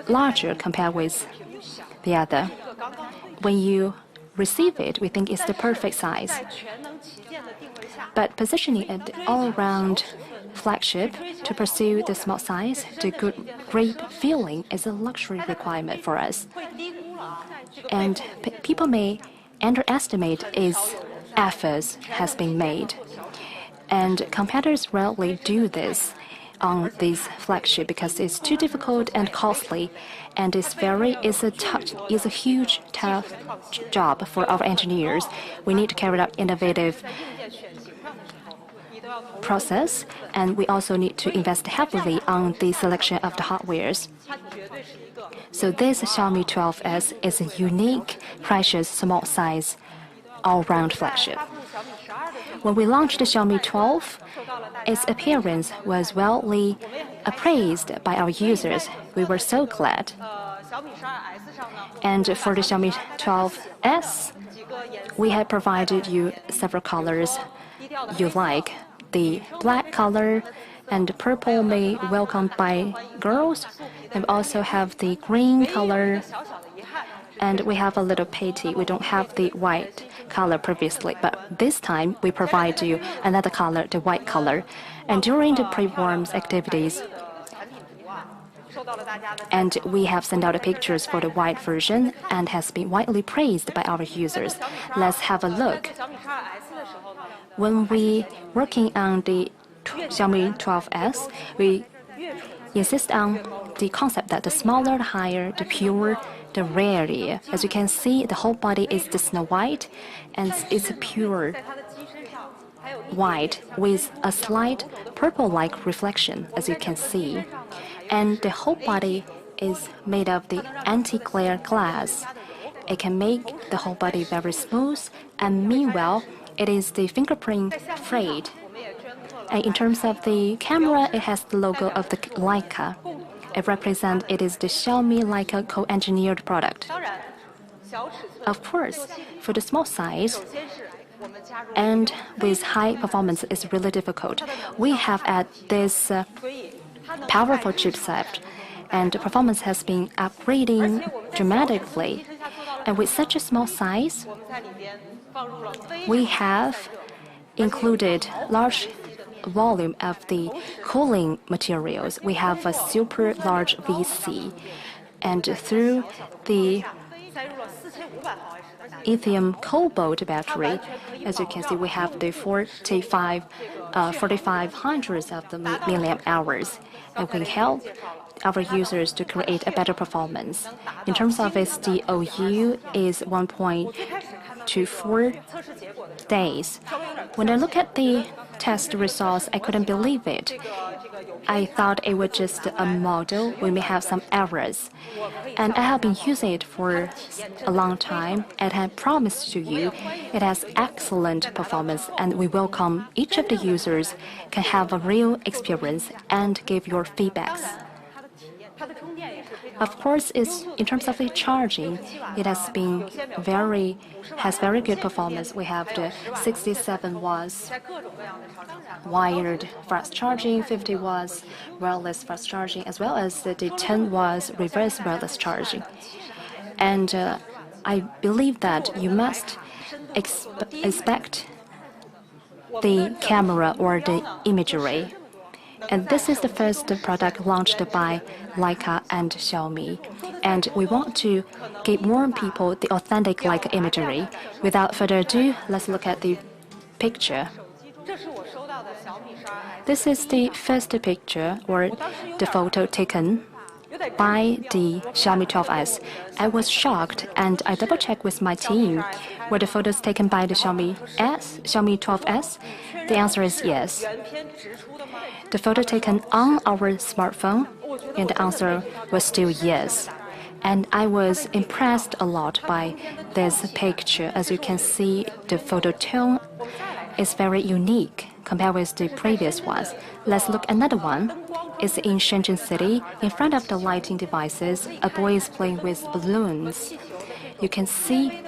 larger compared with the other. When you receive it, we think it's the perfect size. But positioning it all around flagship to pursue the small size, the great feeling is a luxury requirement for us. And people may underestimate its efforts has been made. And competitors rarely do this on this flagship because it's too difficult and costly, and it's a huge tough job for our engineers. We need to carry out innovative process, and we also need to invest heavily on the selection of the hardwares. So this Xiaomi 12S is a unique, precious, small size, all-round flagship. When we launched the Xiaomi 12, its appearance was widely appraised by our users. We were so glad. And for the Xiaomi 12S, we have provided you several colors you like. The black color and purple may welcomed by girls. And we also have the green color. And we have a little pity. We don't have the white color previously, but this time we provide you another color, the white color. And during the pre-warms activities, and we have sent out the pictures for the white version and has been widely praised by our users. Let's have a look. When we working on the Xiaomi 12S, we insist on the concept that the smaller, the higher, the purer, the rarity. As you can see, the whole body is the snow white, and it's a pure white with a slight purple-like reflection, as you can see. And the whole body is made of the anti-glare glass. It can make the whole body very smooth, and meanwhile, it is the fingerprint-free. And in terms of the camera, it has the logo of the Leica. It is the Xiaomi Leica co-engineered product. Of course, for the small size and with high performance, it's really difficult. We have added this powerful chipset, and the performance has been upgrading dramatically. And with such a small size, we have included large volume of the cooling materials. We have a super large VC, and through the lithium cobalt battery, as you can see, we have the 4500 of the milliamp hours, and can help our users to create a better performance. In terms of its DOU is 1.24 days. When I look at the test results, I couldn't believe it. I thought it was just a model. We may have some errors. And I have been using it for a long time, and I promised to you it has excellent performance, and we welcome each of the users can have a real experience and give your feedbacks. Of course, in terms of the charging, it has very good performance. We have the 67 watts wired fast charging, 50 watts wireless fast charging, as well as the 10 watts reverse wireless charging. And I believe that you must expect the camera or the imagery. And this is the first product launched by Leica and Xiaomi. And we want to give more people the authentic Leica imagery. Without further ado, let's look at the picture. This is the first picture or the photo taken by the Xiaomi 12S. I was shocked, and I double-checked with my team. Were the photos taken by the Xiaomi 12S? The answer is yes. The photo taken on our smartphone, and the answer was still yes. And I was impressed a lot by this picture. As you can see, the photo tone is very unique compared with the previous ones. Let's look at another one. It's in Shenzhen City. In front of the lighting devices, a boy is playing with balloons. You can see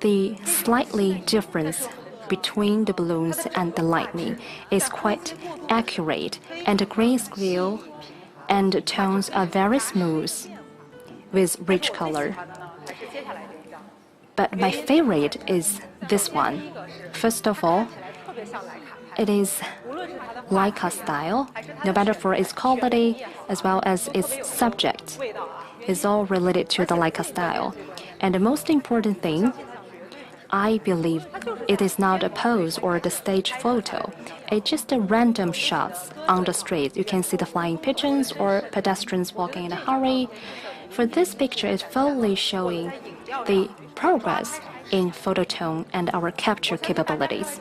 the slightly difference between the balloons and the lightning is quite accurate, and the grayscale and the tones are very smooth. with rich color. But my favorite is this one. First of all, it is Leica style, no matter for its quality as well as its subject. It's all related to the Leica style. And the most important thing, I believe it is not a pose or the stage photo. It's just a random shots on the street. You can see the flying pigeons or pedestrians walking in a hurry. For this picture, it's fully showing the progress in phototone and our capture capabilities.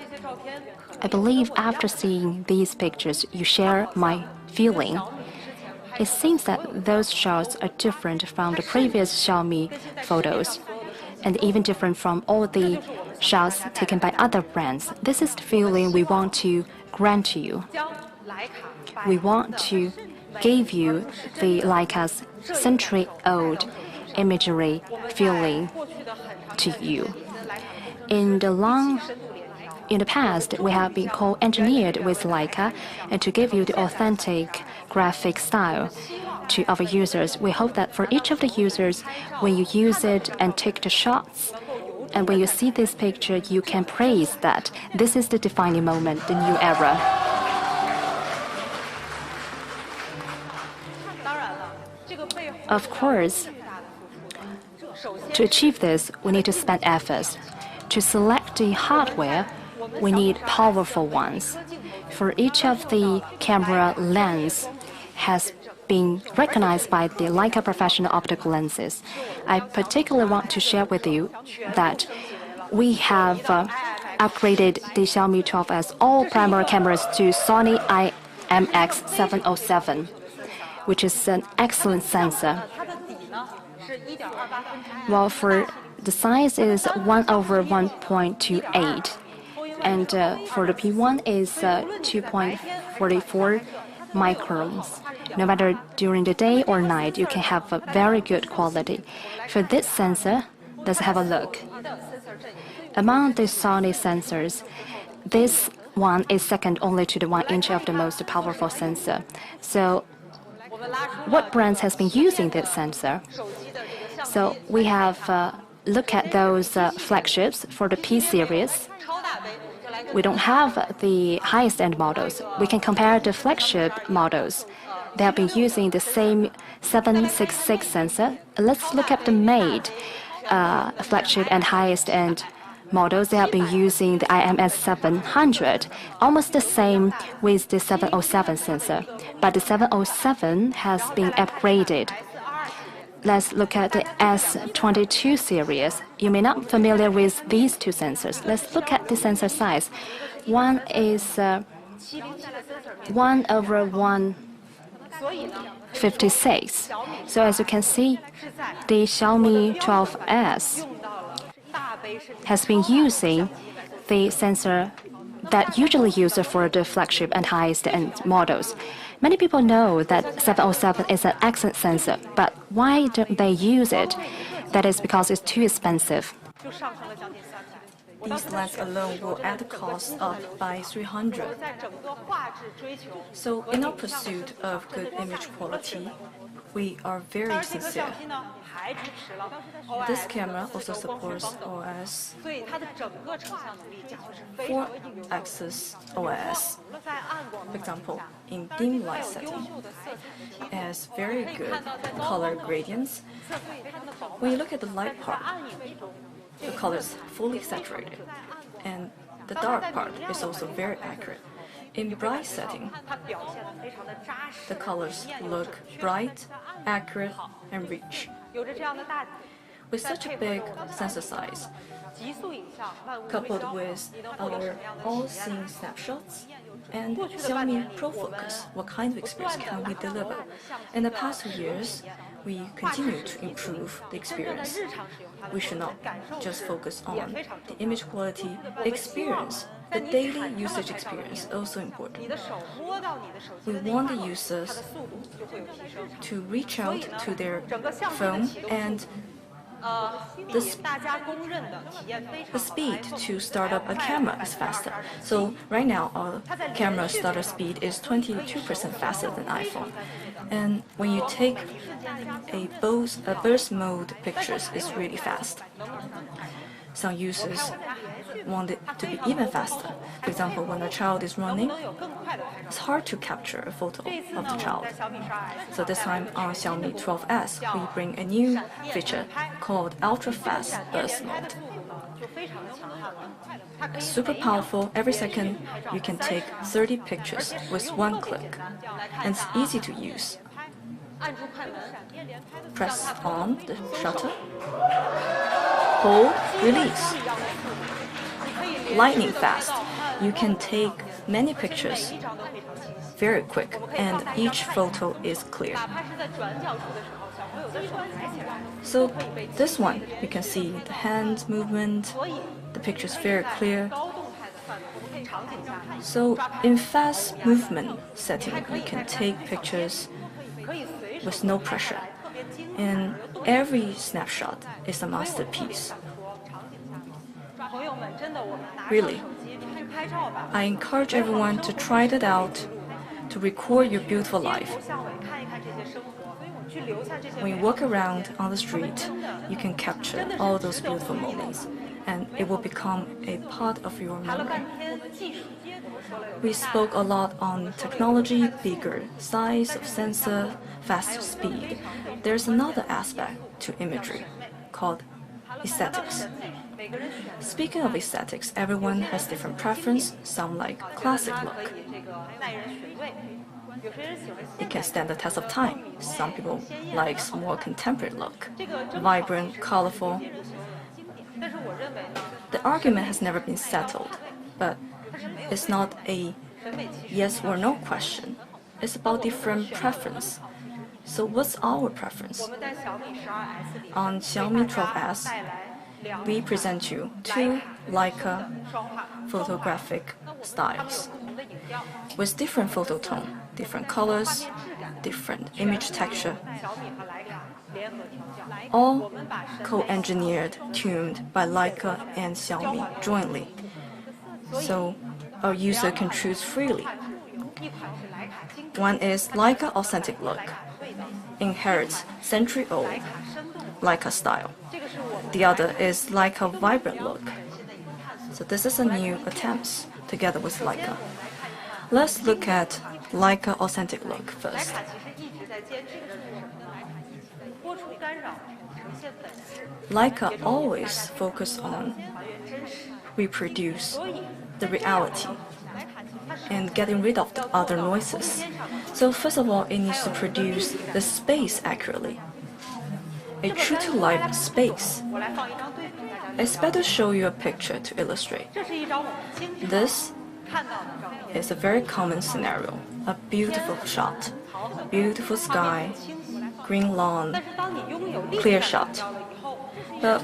I believe after seeing these pictures, you share my feeling. It seems that those shots are different from the previous Xiaomi photos, and even different from all the shots taken by other brands. This is the feeling we want to grant to you. We want to give you the Leica's century-old imagery feeling to you. In the past, we have been co-engineered with Leica and to give you the authentic graphic style to our users. We hope that for each of the users, when you use it and take the shots, and when you see this picture, you can praise that this is the defining moment, the new era. Of course, to achieve this, we need to spend efforts. To select the hardware, we need powerful ones. For each of the camera lens has been recognized by the Leica professional optical lenses. I particularly want to share with you that we have upgraded the Xiaomi 12S all primary cameras to Sony IMX707, which is an excellent sensor. Well, for the size is 1/1.28, and for the P1 is 2.44 microns. No matter during the day or night, you can have a very good quality. For this sensor, let's have a look. Among the Sony sensors, this one is second only to the 1 inch of the most powerful sensor. So, what brands has been using this sensor? So we have look at those flagships for the P series. We don't have the highest end models. We can compare the flagship models. They have been using the same 766 sensor. Let's look at the Mate flagship and highest end models. They have been using the IMS 700, almost the same with the 707 sensor. But the 707 has been upgraded. Let's look at the S22 series. You may not be familiar with these two sensors. Let's look at the sensor size. One is 1/156. So as you can see, the Xiaomi 12S has been using the sensor that usually used for the flagship and highest end models. Many people know that 707 is an excellent sensor, but why don't they use it? That is because it's too expensive. These lenses alone will add the cost up by 300. So in our pursuit of good image quality, we are very sincere. This camera also supports OIS, 4-axis OIS. For example, in dim light setting, it has very good color gradients. When you look at the light part, the color is fully saturated, and the dark part is also very accurate. In bright setting, the colors look bright, accurate, and rich. With such a big sensor size, coupled with our all-seeing snapshots and Xiaomi Pro Focus, what kind of experience can we deliver? In the past 2 years, we continue to improve the experience. We should not just focus on the image quality, experience. The daily usage experience is also important. We want the users to reach out to their phone and The speed to start up a camera is faster. So right now, our camera starter speed is 22% faster than iPhone. And when you take a burst mode pictures, it's really fast. Some users want it to be even faster. For example, when a child is running, it's hard to capture a photo of the child. So this time on Xiaomi 12S, we bring a new feature called ultra-fast burst mode. It's super powerful. Every second, you can take 30 pictures with one click, and it's easy to use. Press on the shutter, hold, release. Lightning fast. You can take many pictures very quick, and each photo is clear. So this one, you can see the hand movement, the picture is very clear. So in fast movement setting, you can take pictures with no pressure, and every snapshot is a masterpiece. Really, I encourage everyone to try it out, to record your beautiful life. When you walk around on the street, you can capture all those beautiful moments, and it will become a part of your memory. We spoke a lot on technology, bigger size of sensor, faster speed. There's another aspect to imagery called aesthetics. Speaking of aesthetics, everyone has different preference. Some like classic look. It can stand the test of time. Some people like more contemporary look, vibrant, colorful. The argument has never been settled, but it's not a yes or no question. It's about different preference. So what's our preference? On Xiaomi 12S, we present you two Leica photographic styles with different photo tone, different colors, different image texture, all co-engineered, tuned by Leica and Xiaomi jointly, so our user can choose freely. One is Leica Authentic Look, inherits century-old Leica style. The other is Leica Vibrant Look. So this is a new attempt together with Leica. Let's look at Leica Authentic Look first. Leica always focus on reproduce the reality and getting rid of the other noises. So first of all, it needs to produce the space accurately. A true-to-life space. It's better to show you a picture to illustrate. This is a very common scenario. A beautiful shot, beautiful sky, green lawn, clear shot. But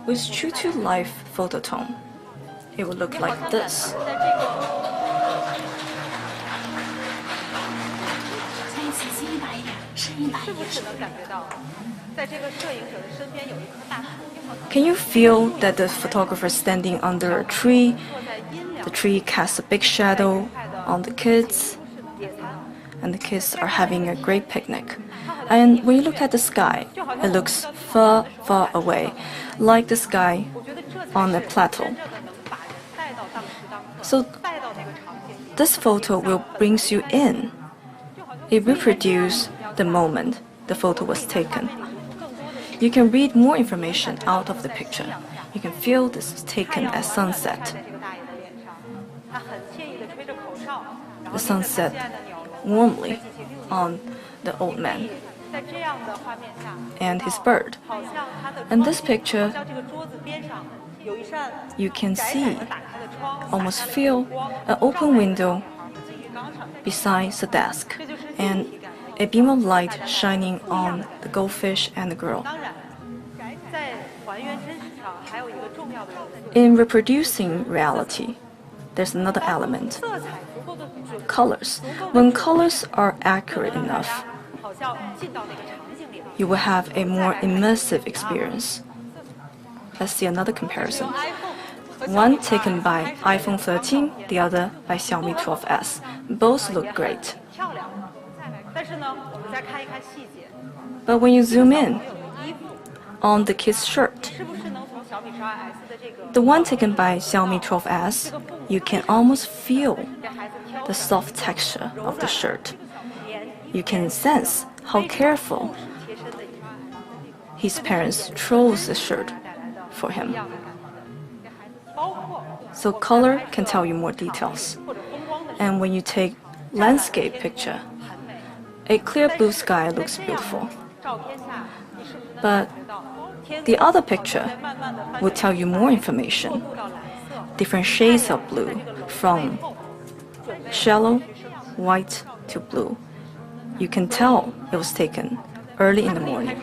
with true-to-life phototone, it will look like this. Can you feel that the photographer is standing under a tree? The tree casts a big shadow on the kids, and the kids are having a great picnic. And when you look at the sky, it looks far, far away, like the sky on a plateau. So this photo will bring you in. It reproduces the moment the photo was taken. You can read more information out of the picture. You can feel this is taken at sunset. The sunset warmly on the old man and his bird. And this picture, you can see, almost feel an open window beside the desk and a beam of light shining on the goldfish and the girl. In reproducing reality, there's another element. Colors. When colors are accurate enough, you will have a more immersive experience. Let's see another comparison. One taken by iPhone 13, the other by Xiaomi 12S. Both look great. But when you zoom in on the kid's shirt, the one taken by Xiaomi 12S, you can almost feel the soft texture of the shirt. You can sense how careful his parents chose the shirt for him. So color can tell you more details. And when you take landscape picture, a clear blue sky looks beautiful. But the other picture will tell you more information. Different shades of blue, from shallow white to blue. You can tell it was taken early in the morning.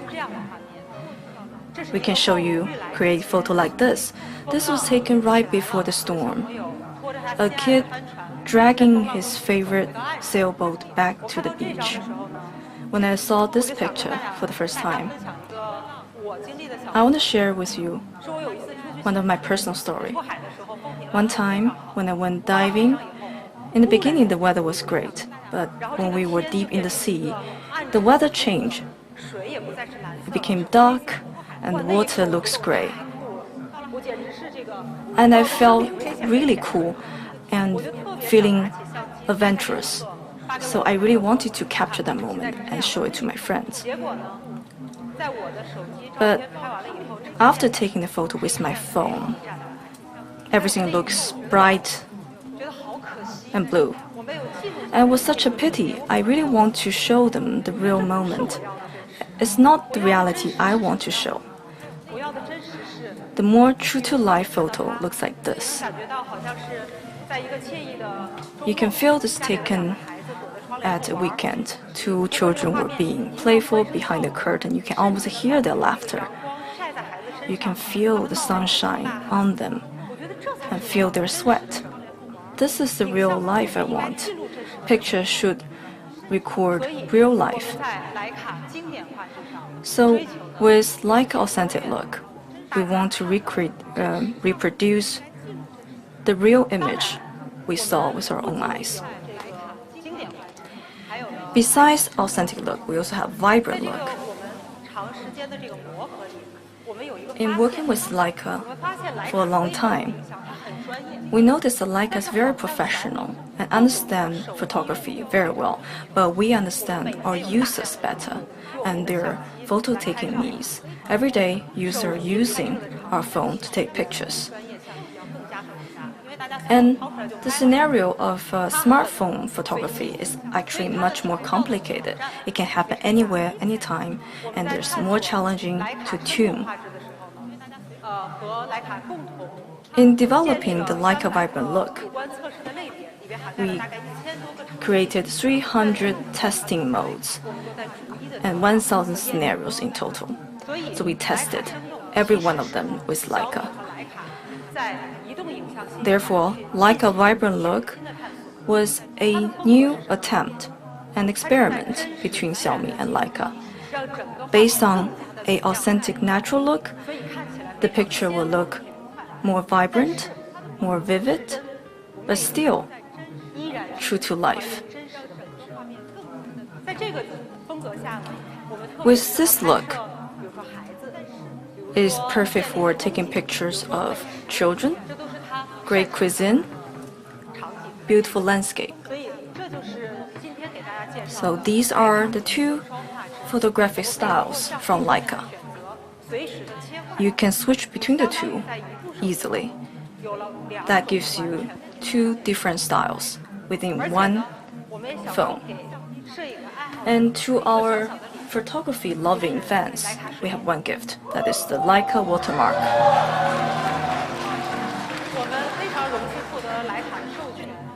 We can show you create photo like this. This was taken right before the storm. A kid dragging his favorite sailboat back to the beach. When I saw this picture for the first time, I want to share with you one of my personal story. One time when I went diving, in the beginning the weather was great, but when we were deep in the sea, the weather changed. It became dark and the water looks gray. And I felt really cool and feeling adventurous. So I really wanted to capture that moment and show it to my friends. But after taking the photo with my phone, everything looks bright and blue. And it was such a pity. I really want to show them the real moment. It's not the reality I want to show. The more true-to-life photo looks like this. You can feel this taken at a weekend. Two children were being playful behind the curtain. You can almost hear their laughter. You can feel the sunshine on them and feel their sweat. This is the real life I want. Pictures should record real life. So with Leica Authentic Look, we want to reproduce the real image we saw with our own eyes. Besides Authentic Look, we also have Vibrant Look. In working with Leica for a long time, we noticed that Leica is very professional and understand photography very well, but we understand our users better and their photo-taking needs. Every day, users using our phone to take pictures. And the scenario of smartphone photography is actually much more complicated. It can happen anywhere, anytime, and there's more challenging to tune. In developing the Leica Vibrant Look, we created 300 testing modes and 1,000 scenarios in total. So we tested every one of them with Leica. Therefore, Leica Vibrant Look was a new attempt, an experiment between Xiaomi and Leica. Based on an authentic natural look, the picture will look more vibrant, more vivid, but still true to life. With this look, it is perfect for taking pictures of children, great cuisine, beautiful landscape. So these are the two photographic styles from Leica. You can switch between the two easily. That gives you two different styles within one phone. And to our photography-loving fans, we have one gift. That is the Leica watermark.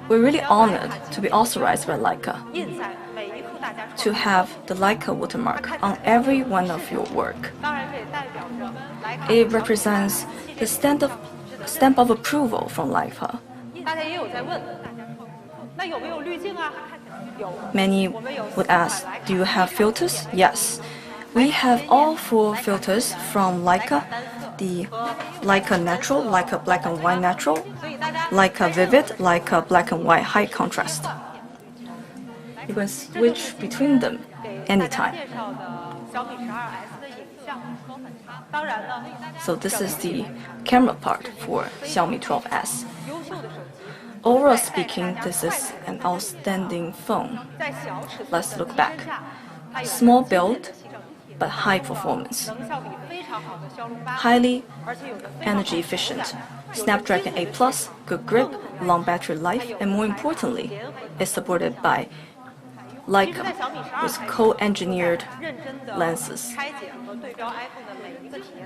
We're really honored to be authorized by Leica to have the Leica watermark on every one of your work. It represents the stamp of approval from Leica. Many would ask, do you have filters? Yes. We have all 4 filters from Leica, the Leica Natural, Leica Black and White Natural, Leica Vivid, Leica Black and White High Contrast. You can switch between them anytime. So this is the camera part for Xiaomi 12S. Overall speaking, this is an outstanding phone. Let's look back. Small build, but high performance. Highly energy efficient. Snapdragon 8 Plus, good grip, long battery life, and more importantly, it's supported by Leica with co-engineered lenses.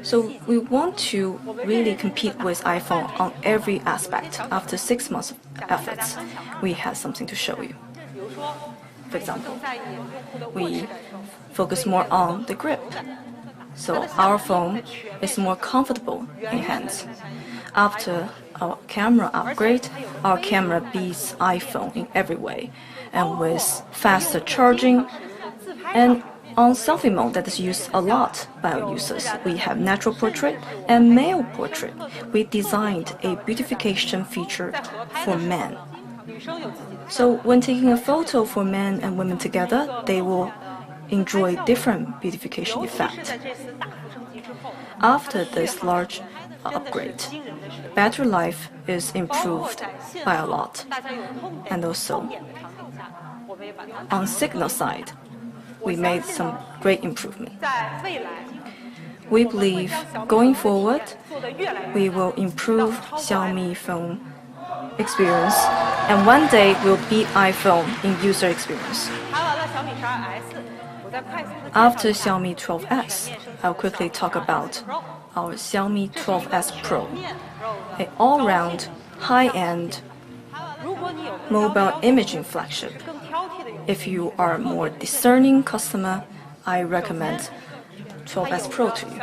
So we want to really compete with iPhone on every aspect. After 6 months of efforts, we have something to show you. For example, we focus more on the grip. So our phone is more comfortable in hands. After our camera upgrade, our camera beats iPhone in every way, and with faster charging. And on selfie mode that is used a lot by our users, we have natural portrait and male portrait. We designed a beautification feature for men. So when taking a photo for men and women together, they will enjoy different beautification effect. After this large upgrade, battery life is improved by a lot. And also, on signal side, we made some great improvement. We believe going forward, we will improve Xiaomi phone experience, and one day we'll beat iPhone in user experience. After Xiaomi 12S, I'll quickly talk about our Xiaomi 12S Pro, an all-round, high-end mobile imaging flagship. If you are a more discerning customer, I recommend 12S Pro to you.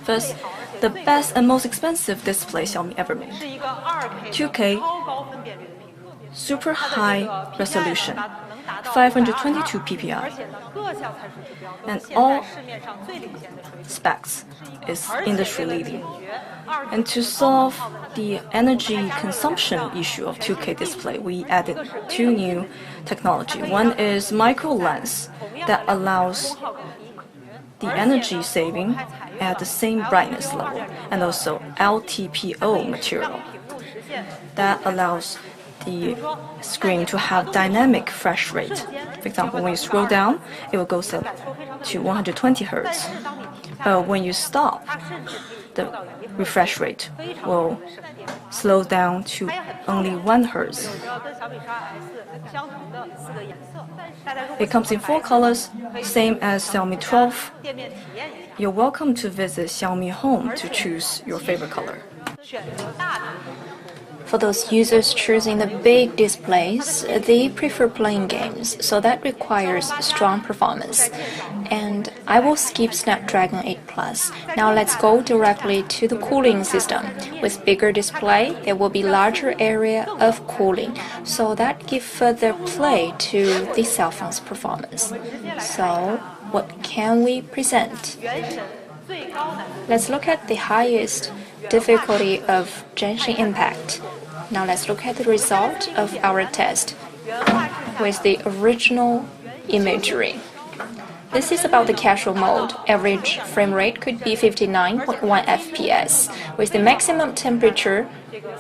First, the best and most expensive display Xiaomi ever made. 2K, super high resolution, 522 ppi, and all specs is industry leading. And to solve the energy consumption issue of 2K display, we added 2 new technology. One is micro lens that allows the energy saving at the same brightness level, and also LTPO material that allows the screen to have dynamic refresh rate. For example, when you scroll down, it will go up to 120 Hz. But when you stop, the refresh rate will slow down to only 1 Hz. It comes in 4 colors, same as Xiaomi 12. You're welcome to visit Xiaomi Home to choose your favorite color. For those users choosing the big displays, they prefer playing games, so that requires strong performance. And I will skip Snapdragon 8 Plus. Now let's go directly to the cooling system. With bigger display, there will be larger area of cooling, so that gives further play to the cell phone's performance. So what can we present? Let's look at the highest difficulty of Genshin Impact. Now let's look at the result of our test with the original imagery. This is about the casual mode. Average frame rate could be 59.1 FPS, with the maximum temperature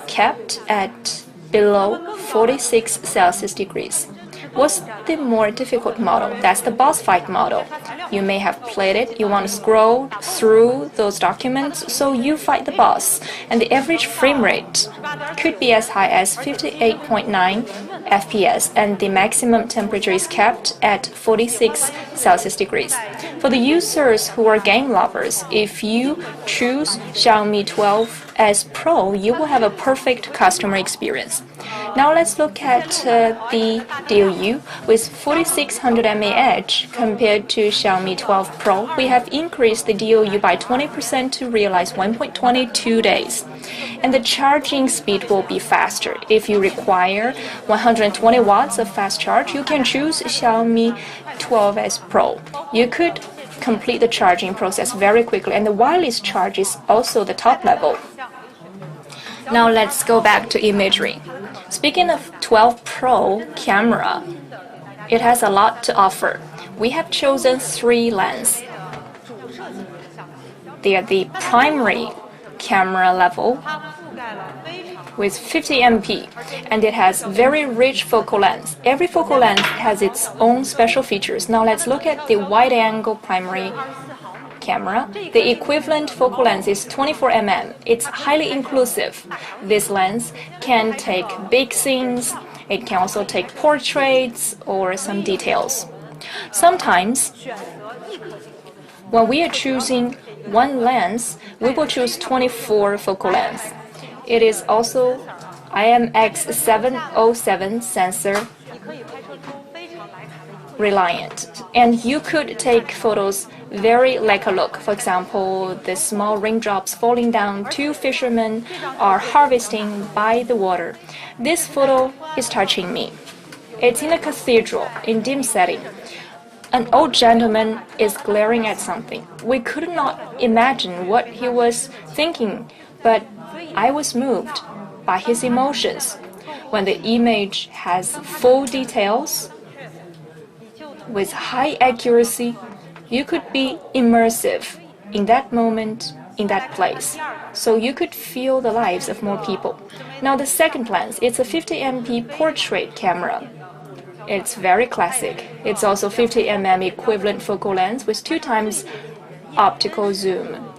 kept at below 46 Celsius degrees. What's the more difficult model? That's the boss fight model. You may have played it, you want to scroll through those documents, so you fight the boss. And the average frame rate could be as high as 58.9 FPS, and the maximum temperature is kept at 46 Celsius degrees. For the users who are game lovers, if you choose Xiaomi 12S Pro, you will have a perfect customer experience. Now let's look at the DOU. With 4600 mAh compared to Xiaomi 12 Pro, we have increased the DOU by 20% to realize 1.22 days. And the charging speed will be faster. If you require 120 watts of fast charge, you can choose Xiaomi 12S Pro. You could complete the charging process very quickly, and the wireless charge is also the top level. Now let's go back to imagery. Speaking of 12 Pro camera, it has a lot to offer. We have chosen 3 lenses. They are the primary camera level with 50 MP, and it has very rich focal length. Every focal length has its own special features. Now let's look at the wide-angle primary camera. The equivalent focal length is 24 mm. It's highly inclusive. This lens can take big scenes. It can also take portraits or some details. Sometimes, when we are choosing one lens, we will choose 24 focal length. It is also IMX707 sensor reliant, and you could take photos very like a look. For example, the small raindrops falling down, 2 fishermen are harvesting by the water. This photo is touching me. It's in a cathedral in dim setting. An old gentleman is glaring at something. We could not imagine what he was thinking, but I was moved by his emotions. When the image has full details with high accuracy, you could be immersive in that moment, in that place. So you could feel the lives of more people. Now the second lens, it's a 50 MP portrait camera. It's very classic. It's also 50 mm equivalent focal length with 2 times optical zoom.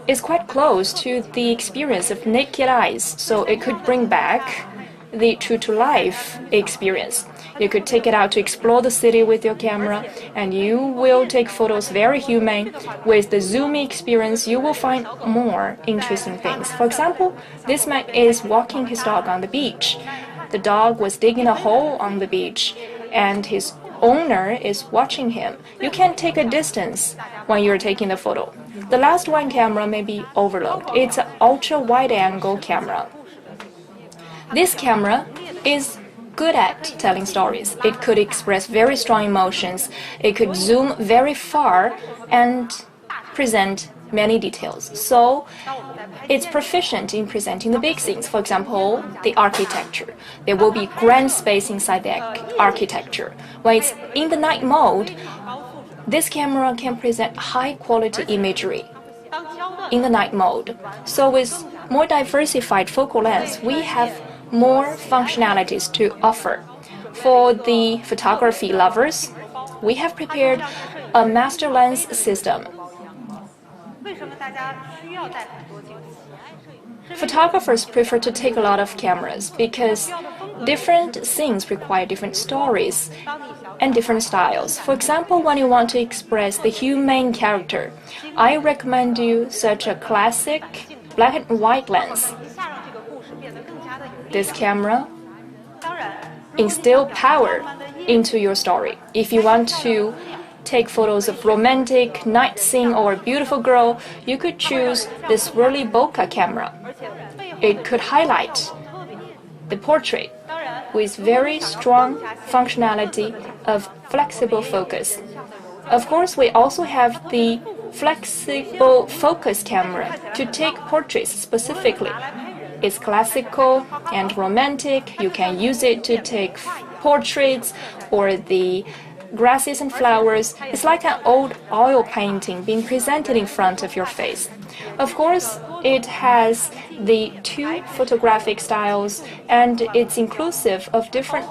It's quite close to the experience of naked eyes, so it could bring back the true-to-life experience. You could take it out to explore the city with your camera, and you will take photos very humane. With the zoomy experience, you will find more interesting things. For example, this man is walking his dog on the beach. The dog was digging a hole on the beach, and his owner is watching him. You can take a distance when you're taking the photo. The last one camera may be overlooked. It's an ultra-wide-angle camera. This camera is good at telling stories. It could express very strong emotions. It could zoom very far and present many details. So it's proficient in presenting the big things. For example, the architecture. There will be grand space inside the architecture. When it's in the night mode, this camera can present high-quality imagery in the night mode. So with more diversified focal lengths, we have more functionalities to offer. For the photography lovers, we have prepared a master lens system. Photographers prefer to take a lot of cameras because different scenes require different stories and different styles. For example, when you want to express the humane character, I recommend you such a classic black and white lens. This camera instills power into your story. If you want to take photos of romantic night scene or a beautiful girl, you could choose this swirly bokeh camera. It could highlight the portrait with very strong functionality of flexible focus. Of course, we also have the flexible focus camera to take portraits specifically. It's classical and romantic. You can use it to take portraits or the grasses and flowers. It's like an old oil painting being presented in front of your face. Of course, it has the 2 photographic styles, and it's inclusive of different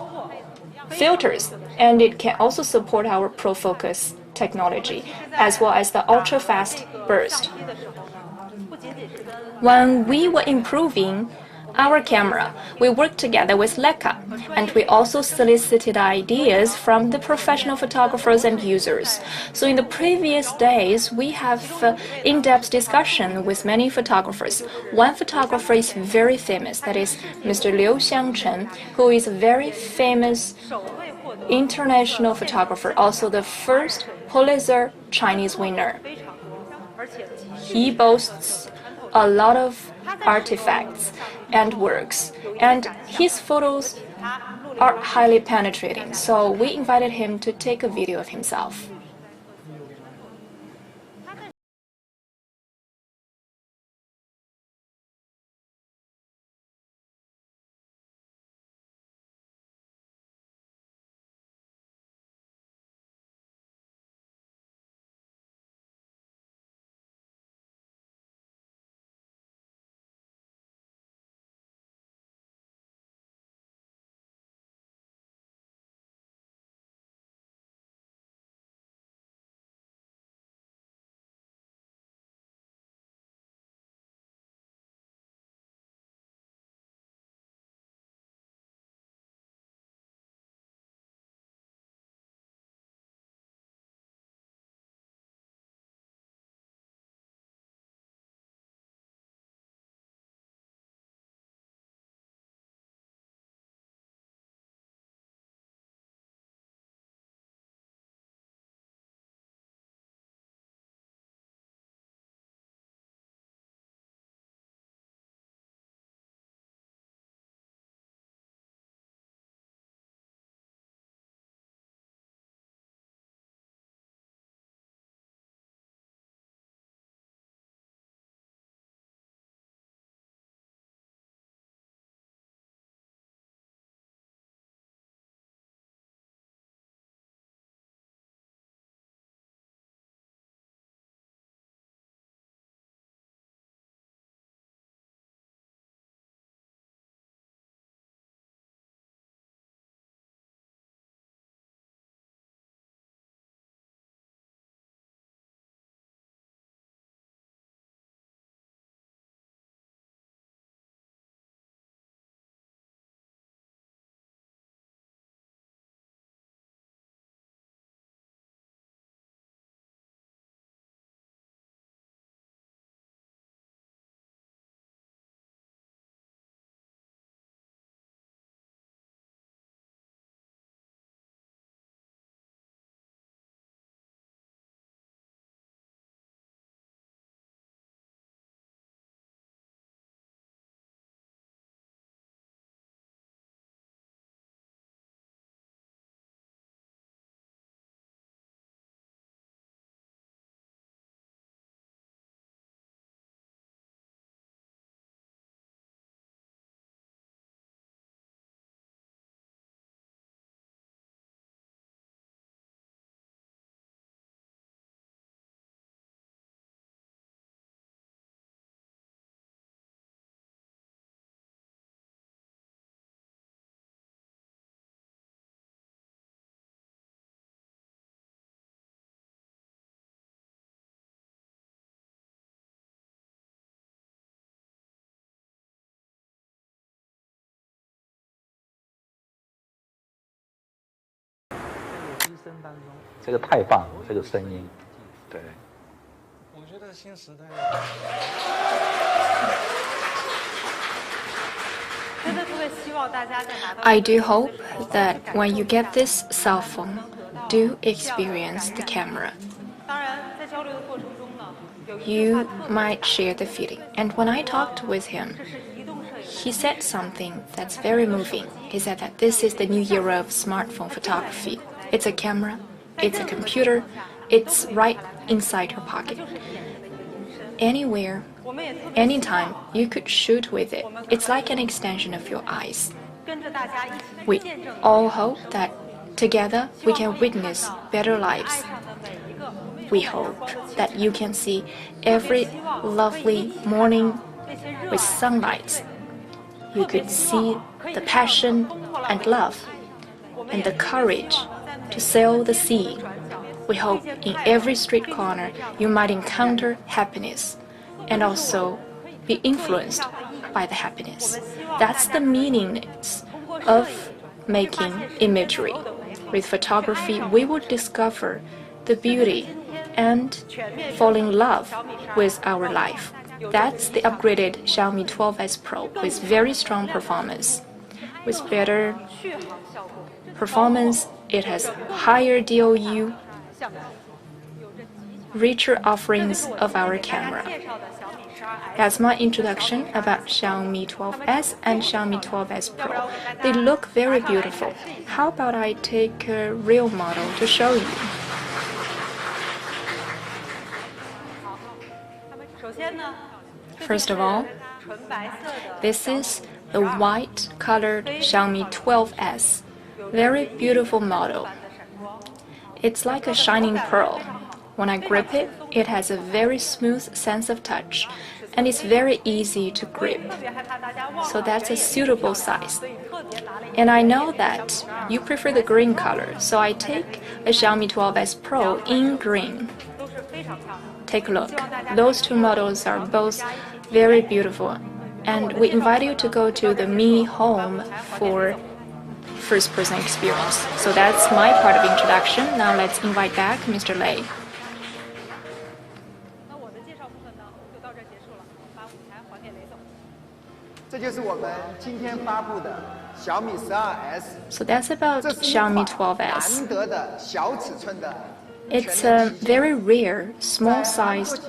filters, and it can also support our ProFocus technology, as well as the ultra-fast burst. When we were improving our camera, we worked together with Leica, and we also solicited ideas from the professional photographers and users. So in the previous days, we have in-depth discussion with many photographers. One photographer is very famous, that is Mr. Liu Xiangchen, who is a very famous international photographer, also the first Pulitzer Chinese winner. He boasts a lot of artifacts and works, and his photos are highly penetrating, so we invited him to take a video of himself. 这个太棒了，这个声音，对。I do hope that when you get this cell phone, do experience the camera. You might share the feeling. And when I talked with him, he said something that's very moving. He said that this is the new era of smartphone photography. It's a camera, it's a computer, it's right inside your pocket. Anywhere, anytime, you could shoot with it. It's like an extension of your eyes. We all hope that together we can witness better lives. We hope that you can see every lovely morning with sunlight. You could see the passion and love and the courage to sail the sea. We hope in every street corner you might encounter happiness and also be influenced by the happiness. That's the meaning of making imagery. With photography, we will discover the beauty and fall in love with our life. That's the upgraded Xiaomi 12S Pro with very strong performance. With better performance, it has higher DOU, richer offerings of our camera. That's my introduction about Xiaomi 12S and Xiaomi 12S Pro. They look very beautiful. How about I take a real model to show you? First of all, this is the white-colored Xiaomi 12S. Very beautiful model. It's like a shining pearl. When I grip it, it has a very smooth sense of touch, and it's very easy to grip. So that's a suitable size. And I know that you prefer the green color, so I take a Xiaomi 12S Pro in green. Take a look. Those two models are both very beautiful, and we invite you to go to the Mi Home for first-person experience. So that's my part of introduction. Now let's invite back Mr. Lei. So that's about Xiaomi 12S. It's a very rare, small-sized,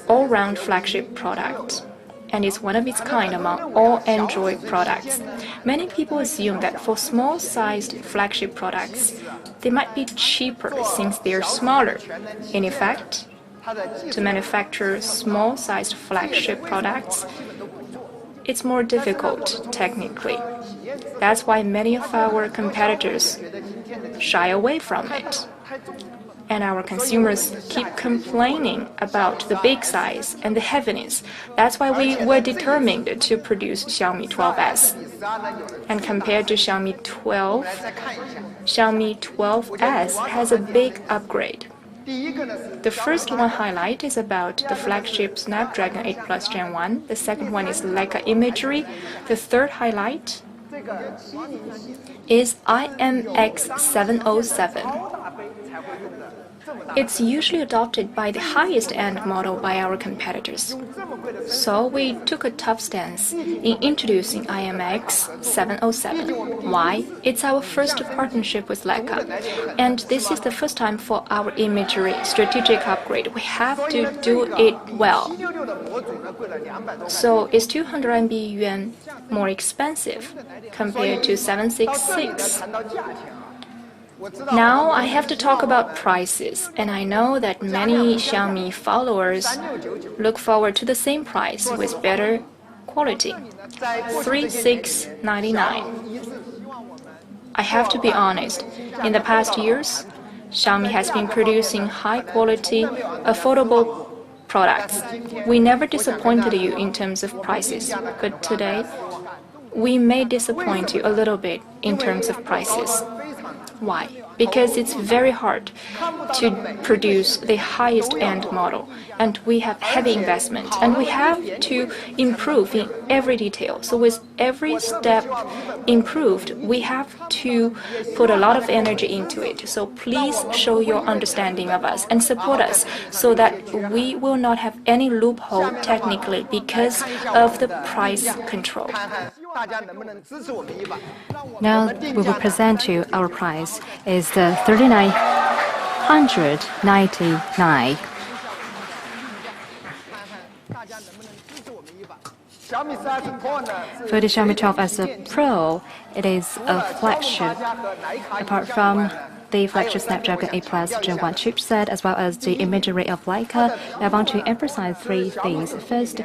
all-round flagship product, and it's one of its kind among all Android products. Many people assume that for small-sized flagship products, they might be cheaper since they're smaller. And in fact, to manufacture small-sized flagship products, it's more difficult technically. That's why many of our competitors shy away from it. And our consumers keep complaining about the big size and the heaviness. That's why we were determined to produce Xiaomi 12S. And compared to Xiaomi 12, Xiaomi 12S has a big upgrade. The first one highlight is about the flagship Snapdragon 8 Plus Gen 1. The second one is Leica imagery. The third highlight is IMX707. It's usually adopted by the highest-end model by our competitors. So we took a tough stance in introducing IMX707. Why? It's our first partnership with Leica, and this is the first time for our imagery strategic upgrade. We have to do it well. So it's 200 yuan more expensive compared to 766. Now I have to talk about prices, and I know that many Xiaomi followers look forward to the same price with better quality, 3699. I have to be honest, in the past years, Xiaomi has been producing high-quality, affordable products. We never disappointed you in terms of prices, but today, we may disappoint you a little bit in terms of prices. Why? because it's very hard to produce the highest end model, and we have heavy investment, and we have to improve in every detail. So with every step improved, we have to put a lot of energy into it. So please show your understanding of us and support us so that we will not have any loophole technically because of the price control. Now we will present you our price is the 3,999. For the Xiaomi 12S Pro, it is a flagship. Apart from the flagship Snapdragon 8 Plus Gen 1 chipset, as well as the imagery of Leica, I want to emphasize three things. First,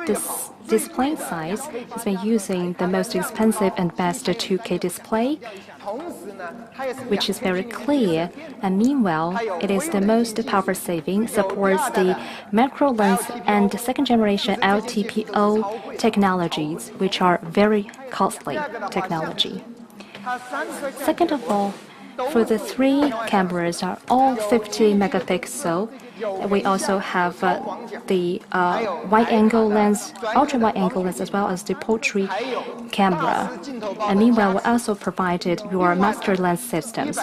this display size has been using the most expensive and best 2K display, which is very clear, and meanwhile, it is the most power saving, supports the macro lens and second generation LTPO technologies, which are very costly technology. Second of all, for the three cameras are all 50 megapixel. We also have the wide-angle lens, ultra-wide-angle lens, as well as the portrait camera. And meanwhile, we also provided your master lens systems.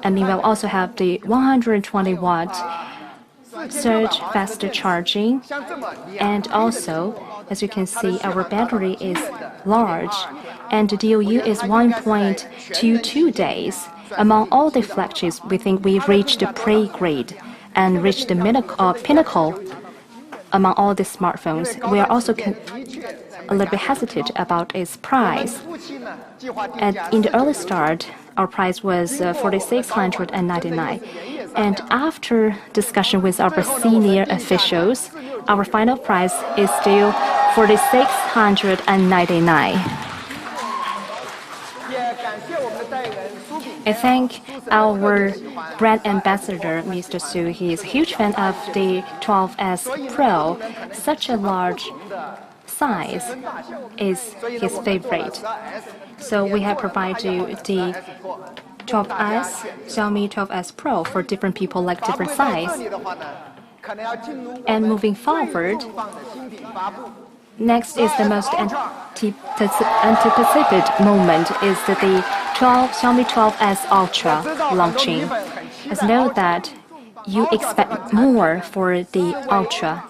And meanwhile, we also have the 120-watt surge fast charging. And also, as you can see, our battery is large, and the DOU is 1.22 days. Among all the flagships, we think we've reached the pre-grade and reached the pinnacle among all the smartphones. We are also a little bit hesitant about its price. In the early start, our price was 4,699. And after discussion with our senior officials, our final price is still 4,699. I thank our brand ambassador, Mr. Su. He is a huge fan of the 12S Pro. Such a large size is his favorite. So we have provided you the 12S, Xiaomi 12S Pro for different people like different size. And moving forward, next is the most anticipated moment is the Xiaomi 12S Ultra launching. As you know that you expect more for the Ultra.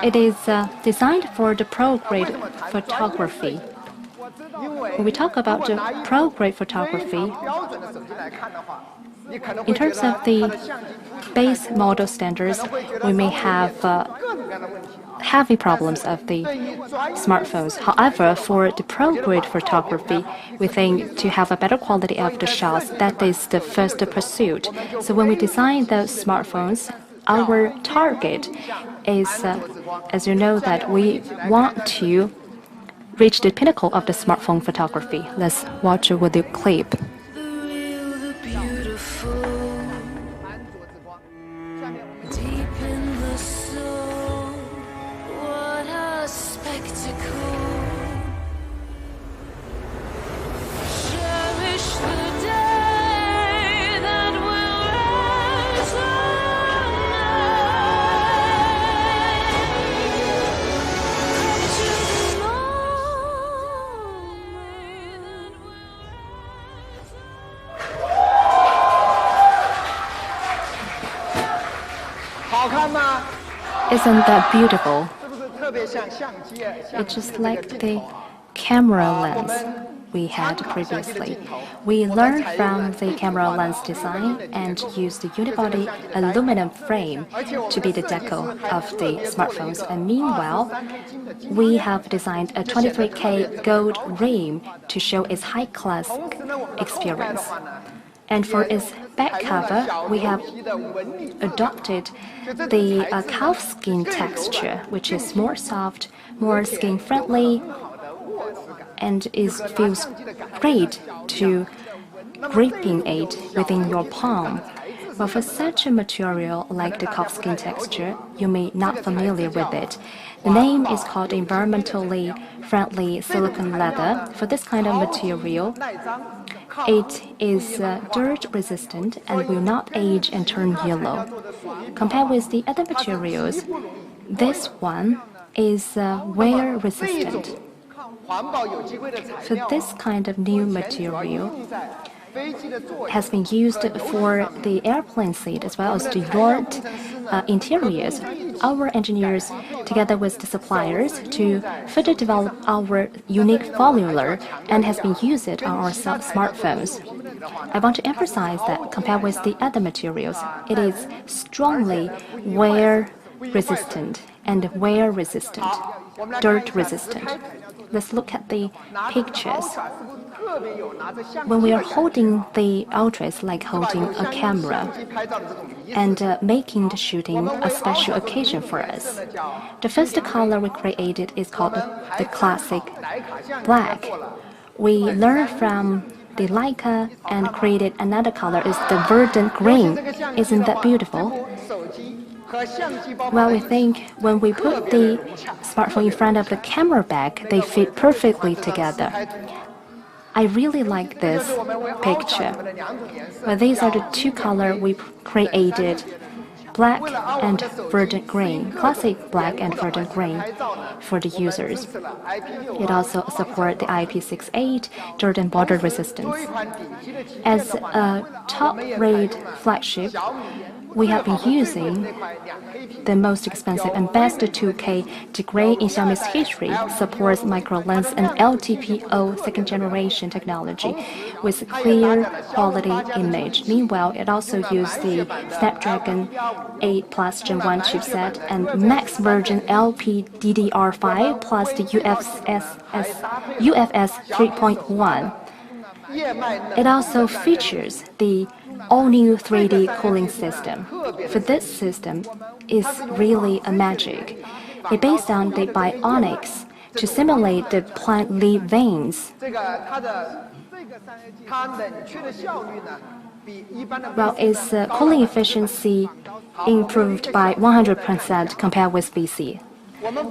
It is designed for the pro-grade photography. When we talk about the pro-grade photography, in terms of the base model standards, we may have heavy problems of the smartphones. However, for the pro-grade photography, we think to have a better quality of the shots, that is the first pursuit. So when we design those smartphones, our target is, as you know, that we want to reach the pinnacle of the smartphone photography. Let's watch with the clip. Isn't that beautiful? It's just like the camera lens we had previously. We learned from the camera lens design and used the unibody aluminum frame to be the deco of the smartphones. And meanwhile, we have designed a 23K gold rim to show its high-class experience. And for its back cover, we have adopted the calf skin texture, which is more soft, more skin-friendly, and feels great to gripping it within your palm. But for such a material like the calf skin texture, you may not familiar with it. The name is called environmentally friendly silicone leather. For this kind of material, It is dirt resistant and will not age and turn yellow. Compared with the other materials, this one is wear resistant. So this kind of new material has been used for the airplane seat as well as the yacht interiors. Our engineers, together with the suppliers, to further develop our unique formula and has been used on our smartphones. I want to emphasize that compared with the other materials, it is strongly wear resistant and wear resistant, dirt resistant. Let's look at the pictures. When we are holding the Ultra, it's like holding a camera and making the shooting a special occasion for us. The first color we created is called the classic black. We learned from the Leica and created another color, is the verdant green. Isn't that beautiful? Well, we think when we put the smartphone in front of the camera bag, they fit perfectly together. I really like this picture. Well, these are the two colors we created, black and verdant green, classic black and verdant green for the users. It also supports the IP68 dirt and water resistance. As a top-rated flagship, we have been using the most expensive and best 2K degree in Xiaomi's history, supports micro lens and LTPO second generation technology with clear quality image. Meanwhile, it also used the Snapdragon 8 Plus Gen 1 chipset and max version LPDDR5 plus the UFS 3.1. It also features the all-new 3D cooling system. For this system is really a magic. It based on the bionics to simulate the plant leaf veins. Well, its cooling efficiency improved by 100% compared with VC.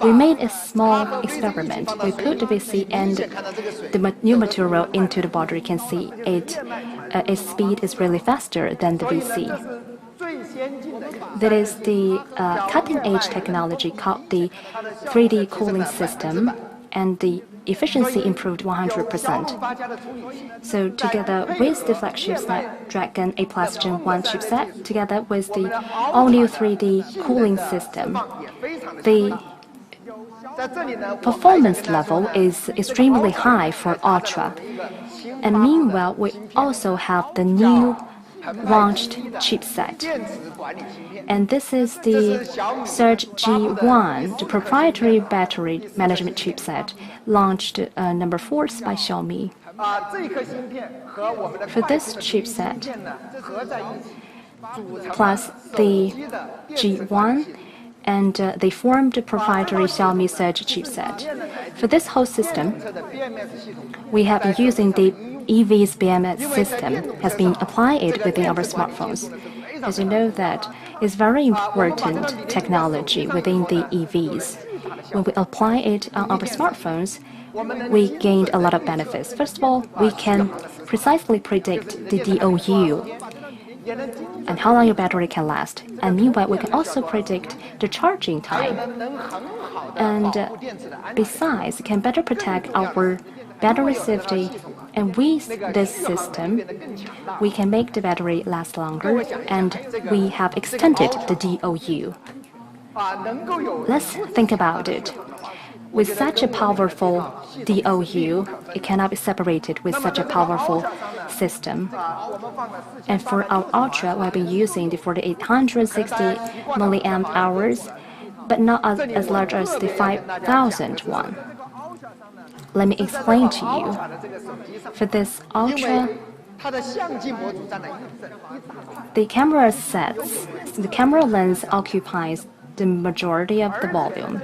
We made a small experiment. We put the VC and the new material into the bottle. You can see its speed is really faster than the VC. That is the cutting-edge technology called the 3D cooling system, and the efficiency improved 100%. So together with the flagship Snapdragon 8 Plus Gen 1 chipset, together with the all-new 3D cooling system, the performance level is extremely high for Ultra. And meanwhile, we also have the new launched chipset. And this is the Surge G1, the proprietary battery management chipset, launched number 4 by Xiaomi. For this chipset, plus the G1, and they formed the proprietary Xiaomi Surge chipset. For this whole system, we have been using the EV's BMS system has been applied within our smartphones. As you know, that is very important technology within the EVs. When we apply it on our smartphones, we gained a lot of benefits. First of all, we can precisely predict the DOU and how long your battery can last. And meanwhile, we can also predict the charging time. And besides, it can better protect our battery safety. And with this system, we can make the battery last longer, and we have extended the DOU. Let's think about it. With such a powerful DOU, it cannot be separated with such a powerful system. And for our Ultra, we have been using the 4860 milliamp hours, but not as large as the 5000 one. Let me explain to you. For this Ultra, the camera lens occupies the majority of the volume.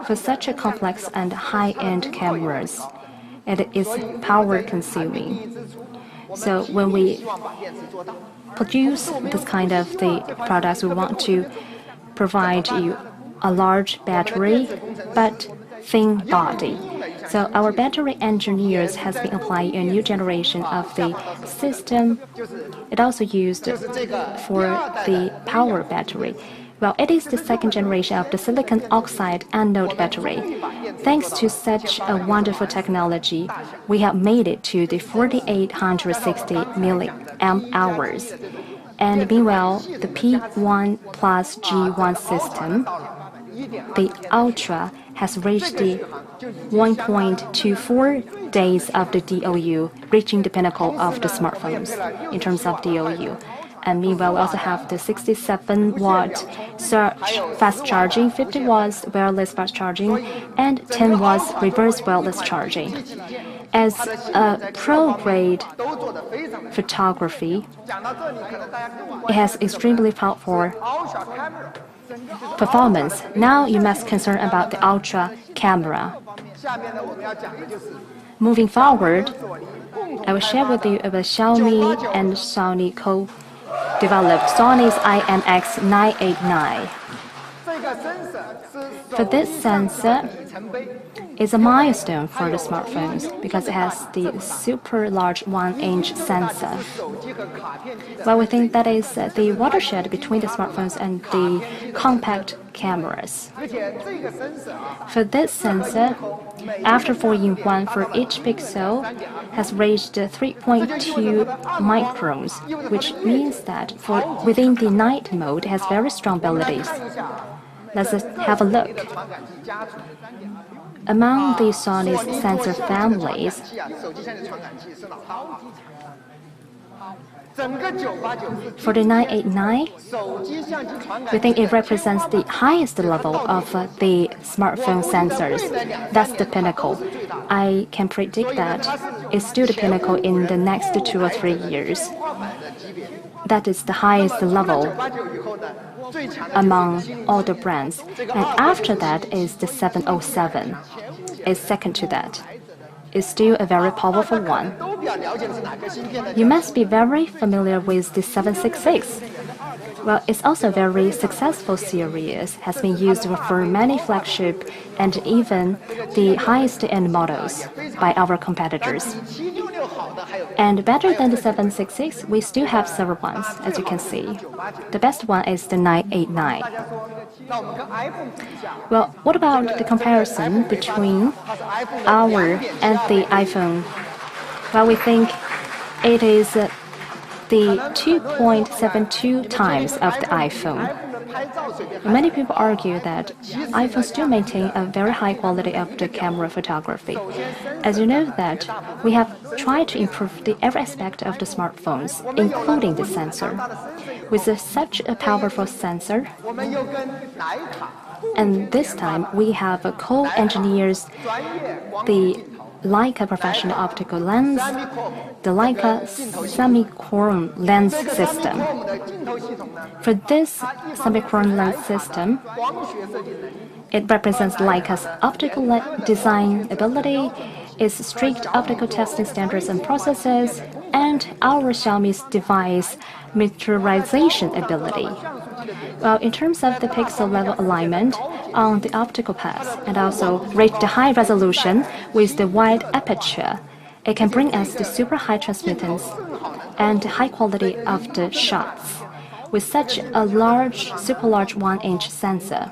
For such a complex and high-end cameras, it is power-consuming. So when we produce this kind of the products, we want to provide you a large battery, but thin body. So our battery engineers has been applying a new generation of the system. It also used for the power battery. Well, it is the second generation of the silicon oxide anode battery. Thanks to such a wonderful technology, we have made it to the 4860 milliamp hours. And meanwhile, the P1 plus G1 system, the Ultra, has reached the 1.24 days of the DOU, reaching the pinnacle of the smartphones in terms of DOU. And meanwhile, we also have the 67-watt fast charging, 50 watts wireless fast charging, and 10 watts reverse wireless charging. As a pro-grade photography, it has extremely powerful performance. Now you must concern about the ultra camera. Moving forward, I will share with you about Xiaomi and Sony co-developed Sony's IMX989. For this sensor, is a milestone for the smartphones because it has the super large 1-inch sensor. Well, we think that is the watershed between the smartphones and the compact cameras. For this sensor, after 4-in-1 for each pixel, has reached 3.2 microns, which means that within the night mode, it has very strong abilities. Let's have a look. Among the Sony's sensor families, for the 989, we think it represents the highest level of the smartphone sensors. That's the pinnacle. I can predict that it's still the pinnacle in the next 2 or 3 years. That is the highest level among all the brands. And after that is the 707. It's second to that. It's still a very powerful one. You must be very familiar with the 766. Well, it's also a very successful series, has been used for many flagship and even the highest-end models by our competitors. And better than the 766, we still have several ones, as you can see. The best one is the 989. Well, what about the comparison between our and the iPhone? Well, we think it is the 2.72 times of the iPhone. Many people argue that iPhone still maintain a very high quality of the camera photography. As you know that we have tried to improve every aspect of the smartphones, including the sensor. With such a powerful sensor, and this time we have co-engineers the Leica professional optical lens, the Leica semi-chrome lens system. For this semi-chrome lens system, it represents Leica's optical design ability, its strict optical testing standards and processes, and our Xiaomi's device miniaturization ability. Well, in terms of the pixel level alignment on the optical path, and also reach the high resolution with the wide aperture, it can bring us the super high transmittance and high quality of the shots with such a large, super large 1-inch sensor.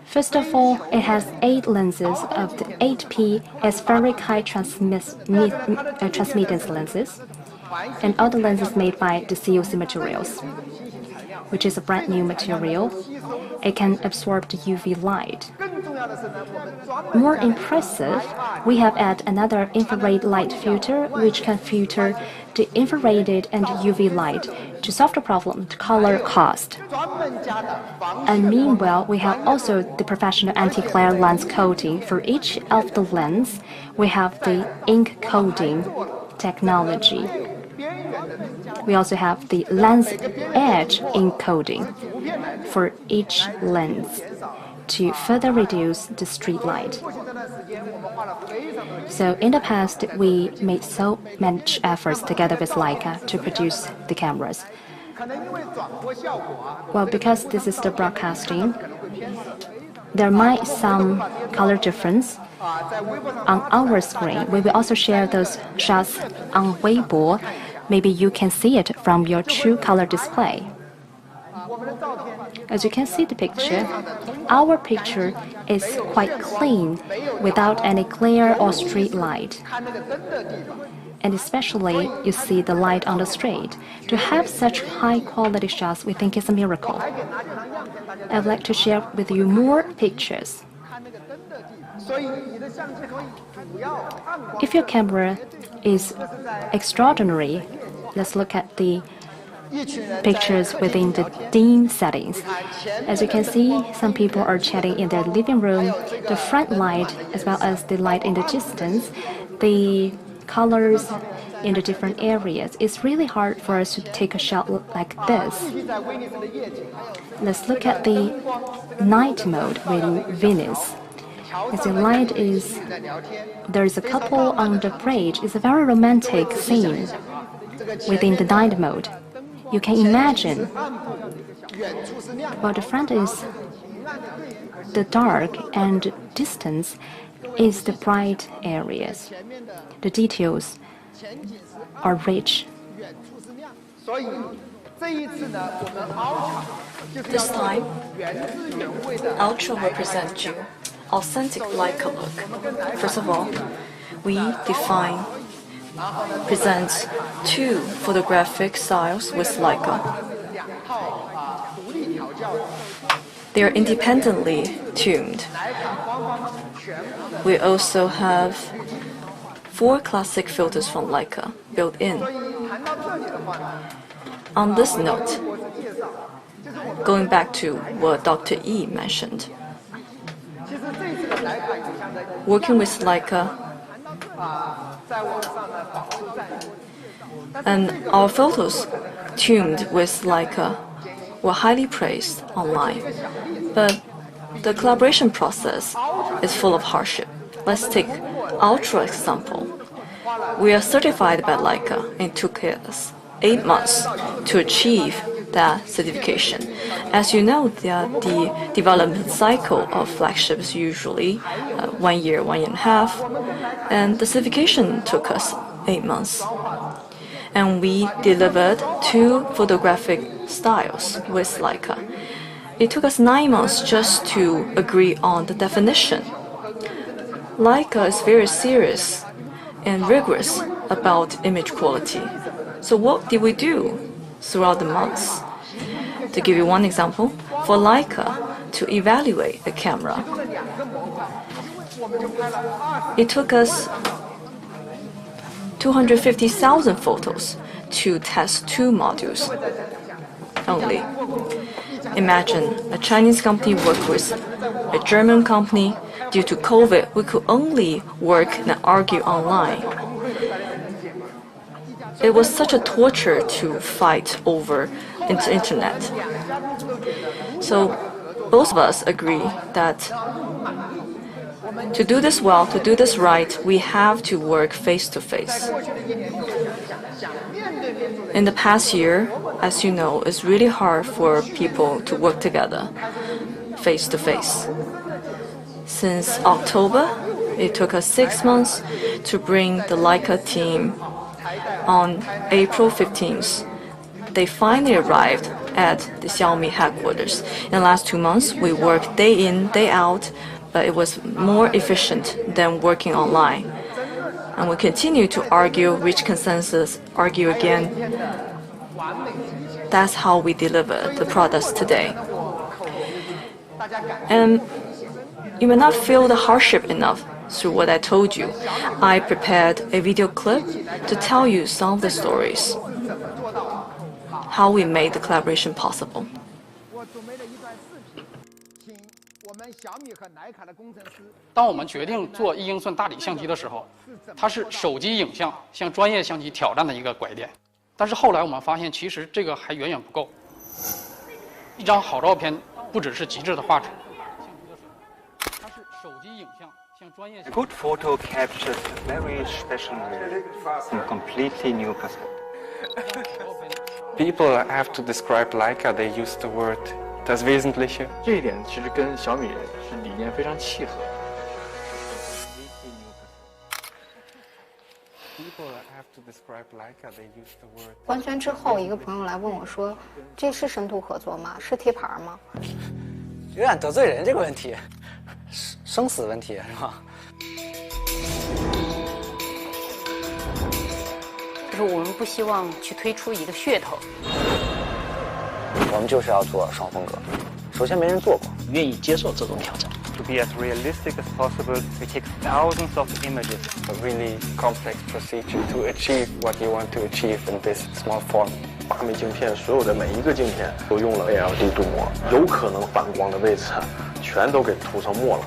First of all, it has 8 lenses of the 8P aspheric high transmittance lenses, and all the lenses made by the COC materials, which is a brand new material. It can absorb the UV light. More impressive, we have added another infrared light filter, which can filter the infrared and UV light to solve the problem, to color cost. And meanwhile, we have also the professional anti-glare lens coating. For each of the lens, we have the ink coating technology. We also have the lens edge encoding for each lens to further reduce the street light. So in the past, we made so much efforts together with Leica to produce the cameras. Well, because this is the broadcasting, there might some color difference on our screen. We will also share those shots on Weibo. Maybe you can see it from your true color display. As you can see the picture, our picture is quite clean without any glare or street light. And especially you see the light on the street. To have such high quality shots, we think is a miracle. I'd like to share with you more pictures. If your camera is extraordinary, let's look at the pictures within the dim settings. As you can see, some people are chatting in their living room. The front light, as well as the light in the distance, the colors in the different areas. It's really hard for us to take a shot like this. Let's look at the night mode with Venus. As the light is, there's a couple on the bridge. It's a very romantic scene within the night mode. You can imagine, while the front is the dark and distance is the bright areas. The details are rich. This time, Ultra will present you authentic Leica look. First of all, we present two photographic styles with Leica. They are independently tuned. We also have 4 classic filters from Leica built in. On this note, going back to what Dr. Yi mentioned, working with Leica and our photos tuned with Leica were highly praised online. But the collaboration process is full of hardship. Let's take Ultra example. We are certified by Leica. It took us 8 months to achieve that certification. As you know, the development cycle of flagships usually 1 year, 1.5 years, and the certification took us 8 months. And we delivered 2 photographic styles with Leica. It took us 9 months just to agree on the definition. Leica is very serious and rigorous about image quality. So what did we do throughout the months? To give you one example, for Leica to evaluate the camera, it took us 250,000 photos to test 2 modules only. Imagine a Chinese company work with a German company. Due to COVID, we could only work and argue online. It was such a torture to fight over the internet. So both of us agree that to do this well, to do this right, we have to work face to face. In the past year, as you know, it's really hard for people to work together face to face. Since October, it took us 6 months to bring the Leica team. On April 15th, they finally arrived at the Xiaomi headquarters. In the last 2 months, we worked day in, day out, but it was more efficient than working online. And we continue to argue, reach consensus, argue again. That's how we deliver the products today. And you may not feel the hardship enough through what I told you. I prepared a video clip to tell you some of the stories, how we made the collaboration possible. 当我们决定做1英寸大底相机的时候，它是手机影像向专业相机挑战的一个拐点。但是后来我们发现，其实这个还远远不够。一张好照片不只是极致的画质，它是手机影像向专业。A good photo captures a very special mood from a completely new perspective. People have to describe Leica, they use the word das Wesentliche. 这一点其实跟小米是理念非常契合。官宣之后，一个朋友来问我说：“这是深度合作吗？是贴牌吗？”有点得罪人这个问题，生死问题是吧？就是我们不希望去推出一个噱头。我们就是要做双风格，首先没人做过，愿意接受这种挑战。To be as realistic as possible, we take thousands of images, a really complex procedure to achieve what you want to achieve in this small form. 八枚镜片，所有的每一个镜片都用了 ALD 镀膜，有可能反光的位置全都给涂上墨了。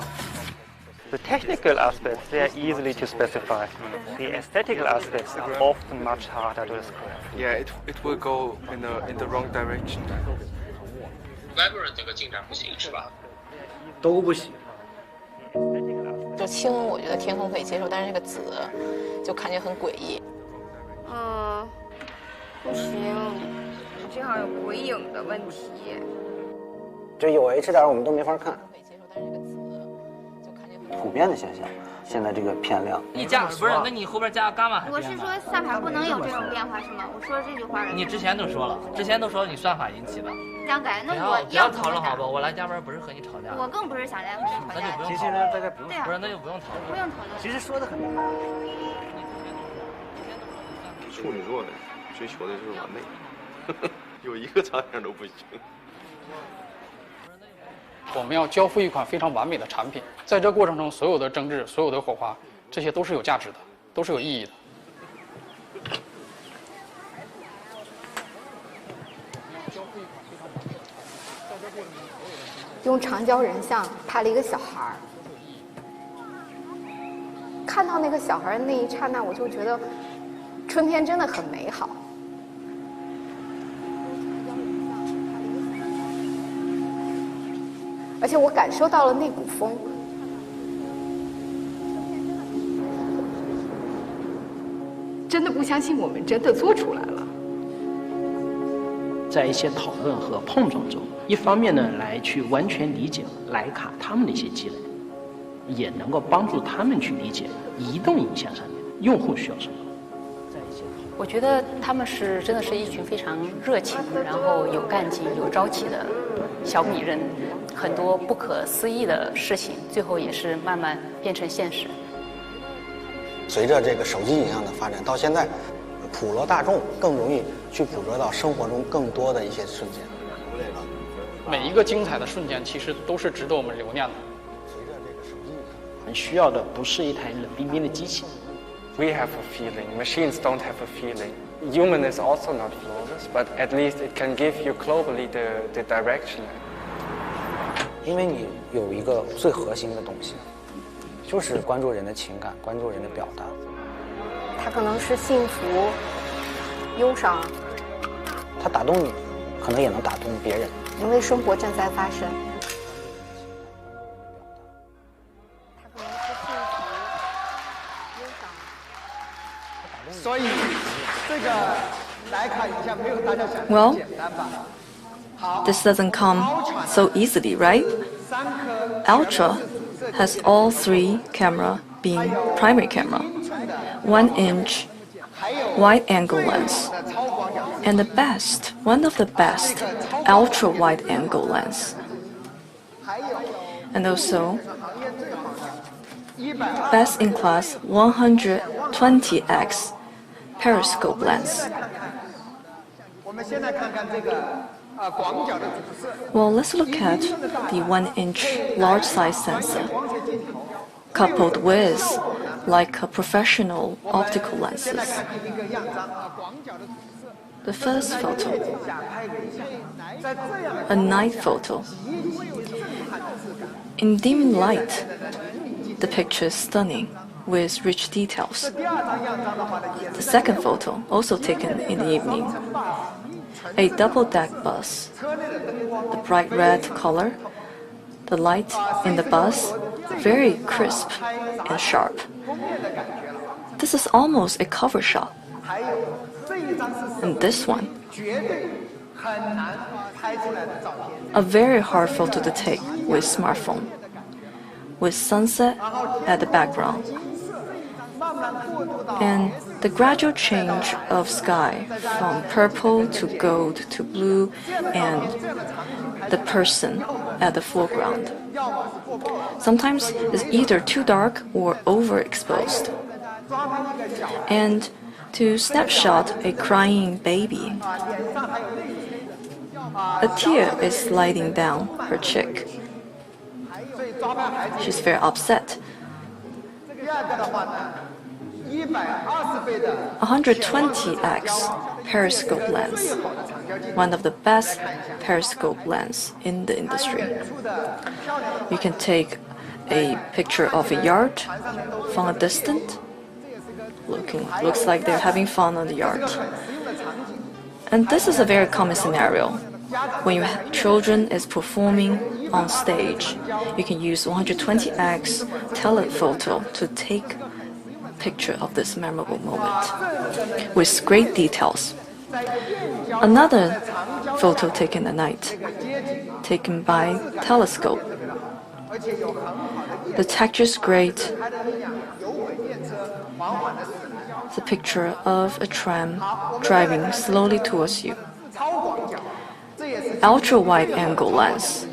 The technical aspects, they are easily to specify. The aesthetical aspects are often much harder to describe. Yeah, it will go in the wrong direction. Vibrant 这个进展不行是吧？都不行。就青，我觉得天空可以接受，但是这个紫就看起来很诡异。不行，你这样有鬼影的问题。就有 HDR 我们都没法看。普遍的现象，现在这个片量。你加不是？那你后边加个伽马还我是说算法不能有这种变化是吗？我说这句话。你之前都说了，你算法引起的。这样改，那我不要讨论好吧？我来加班不是和你吵架。我更不是想来和你吵架。那就不用其实呢，大家不用。对啊。不是，那就不用讨论。不用讨论。其实说的很。处女座的追求的就是完美，有一个差点都不行。我们要交付一款非常完美的产品，在这过程中，所有的争执、所有的火花，这些都是有价值的，都是有意义的。用长焦人像拍了一个小孩儿，看到那个小孩的那一刹那，我就觉得春天真的很美好。而且我感受到了那股风，真的不相信我们真的做出来了。在一些讨论和碰撞中，一方面呢，来去完全理解徕卡他们的一些积累，也能够帮助他们去理解移动影像上面用户需要什么。我觉得他们真的是一群非常热情，然后有干劲、有朝气的小米人。很多不可思议的事情，最后也是慢慢变成现实。随着这个手机影像的发展，到现在，普罗大众更容易去捕捉到生活中更多的一些瞬间。每一个精彩的瞬间，其实都是值得我们留念的。随着这个手机影像，我们需要的不是一台冷冰冰的机器。We have a feeling. Machines don't have a feeling. Human is also not flawless, but at least it can give you globally the direction. 因为你有一个最核心的东西，就是关注人的情感，关注人的表达。它可能是幸福、忧伤，它打动你，可能也能打动别人。因为生活正在发生。它可能是幸福、忧伤。所以，这个徕卡影像没有大家想的简单吧？ This doesn't come so easily, right? Ultra has all three camera being primary camera, 1-inch wide-angle lens, and the best, one of the best, ultra-wide-angle lens. And also, best-in-class 120x periscope lens. Well, let's look at the 1-inch large-size sensor, coupled with like a professional optical lenses. The first photo, a night photo. In dim light, the picture is stunning with rich details. The second photo, also taken in the evening, a double-deck bus. The bright red color, the light in the bus, very crisp and sharp. This is almost a cover shot. And this one, A very hard photo to take with smartphone, with sunset at the background. And the gradual change of sky from purple to gold to blue and the person at the foreground. Sometimes it's either too dark or overexposed. And to snapshot a crying baby, a tear is sliding down her cheek. She's very upset. 120x periscope lens, one of the best periscope lens in the industry. You can take a picture of a yard from a distance. Looks like they're having fun on the yard. And this is a very common scenario. When your children is performing on stage, you can use 120x telephoto to take picture of this memorable moment with great details. Another photo taken at night, taken by telescope. The texture is great. It's a picture of a tram driving slowly towards you. Ultra wide angle lens.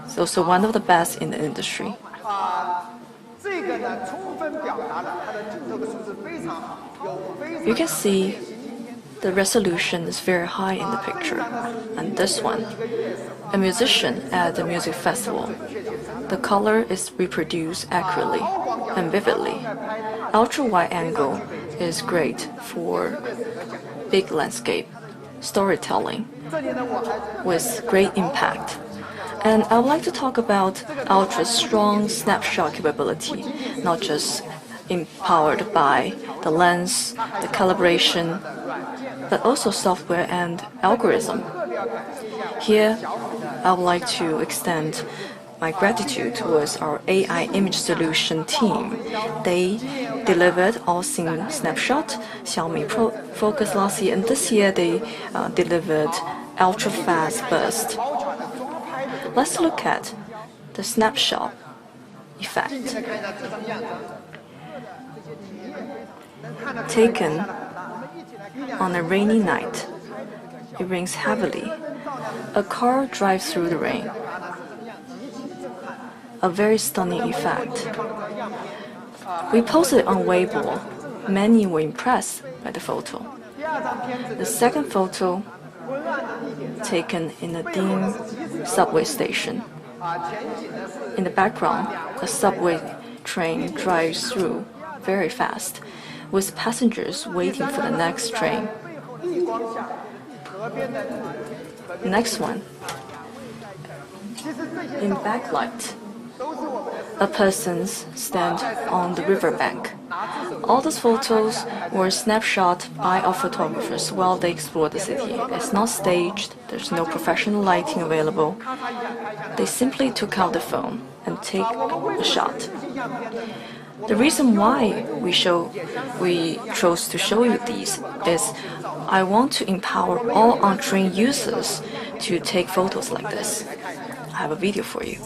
It's also one of the best in the industry. You can see the resolution is very high in the picture. And this one, a musician at a music festival. The color is reproduced accurately and vividly. Ultra wide angle is great for big landscape storytelling with great impact. And I would like to talk about ultra strong snapshot capability, not just empowered by the lens, the calibration, but also software and algorithm. Here, I would like to extend my gratitude towards our AI image solution team. They delivered all-scene snapshot, Xiaomi Pro Focus last year, and this year they delivered ultra-fast burst. Let's look at the snapshot effect. Taken on a rainy night, it rains heavily. A car drives through the rain. A very stunning effect. We posted it on Weibo. Many were impressed by the photo. The second photo, taken in a dim subway station. In the background, a subway train drives through very fast, with passengers waiting for the next train. Next one. In backlight, a person stands on the riverbank. All those photos were snapshot by our photographers while they explored the city. It's not staged, there's no professional lighting available. They simply took out the phone and take a shot. The reason why we chose to show you these is I want to empower all untrained users to take photos like this. I have a video for you.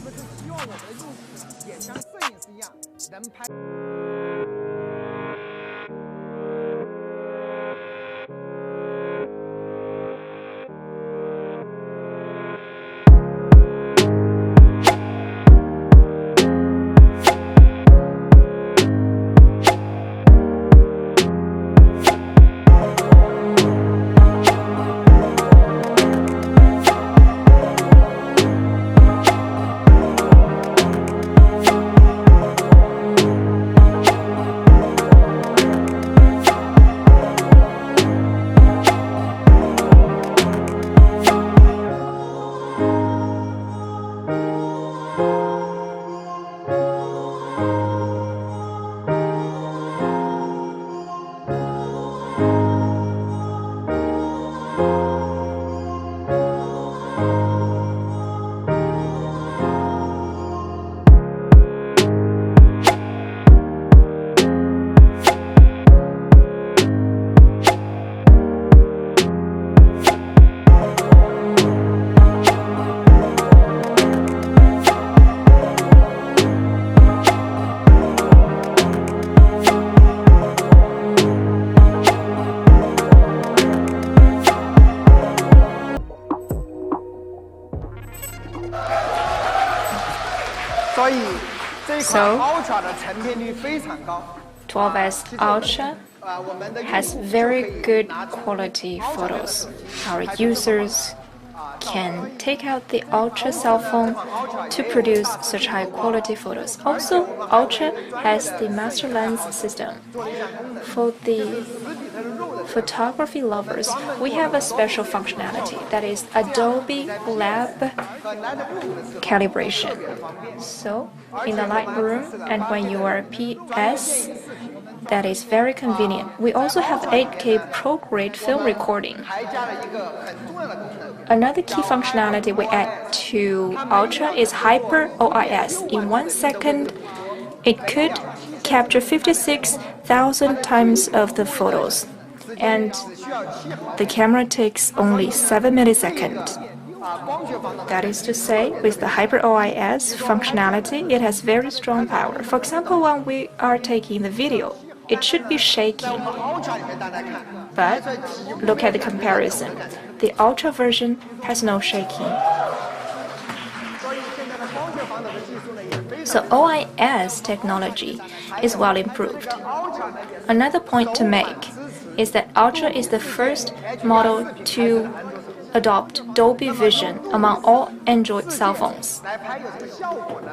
So, Ultra 的成片率非常高。 12S Ultra has very good quality photos. Our users can take out the Ultra cell phone to produce such high quality photos. Also, Ultra has the master lens system. For the photography lovers, we have a special functionality that is Adobe Lab calibration. So, in the Lightroom and when you are PS, that is very convenient. We also have 8K ProGrade film recording. Another key functionality we add to Ultra is Hyper OIS. In 1 second, it could capture 56,000 times of the photos, and the camera takes only 7 milliseconds. That is to say, with the Hyper OIS functionality, it has very strong power. For example, when we are taking the video, it should be shaking. But look at the comparison. The Ultra version has no shaking. So OIS technology is well improved. Another point to make is that Ultra is the first model to adopt Dolby Vision among all Android cell phones.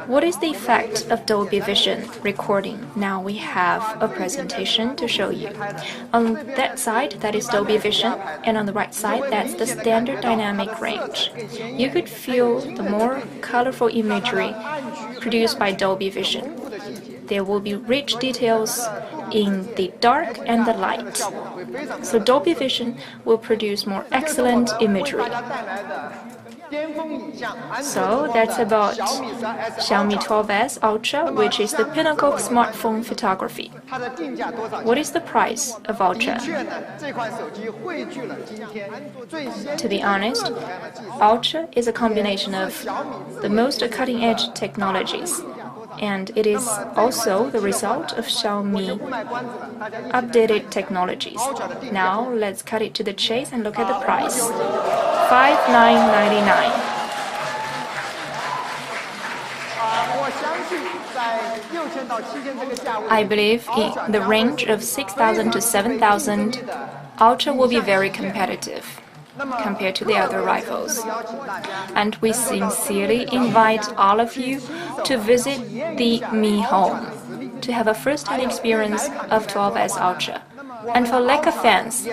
What is the effect of Dolby Vision recording? Now we have a presentation to show you. On that side, that is Dolby Vision, and on the right side, that's the standard dynamic range. You could feel the more colorful imagery produced by Dolby Vision. There will be rich details in the dark and the light. So Dolby Vision will produce more excellent imagery. So that's about Xiaomi 12S Ultra, which is the pinnacle of smartphone photography. What is the price of Ultra? To be honest, Ultra is a combination of the most cutting-edge technologies, and it is also the result of Xiaomi updated technologies. Now let's cut it to the chase and look at the price. $5,999. I believe in the range of 6,000 to 7,000, Ultra will be very competitive compared to the other rivals. And we sincerely invite all of you to visit the Mi Home to have a first-hand experience of 12S Ultra. And for Leica fans,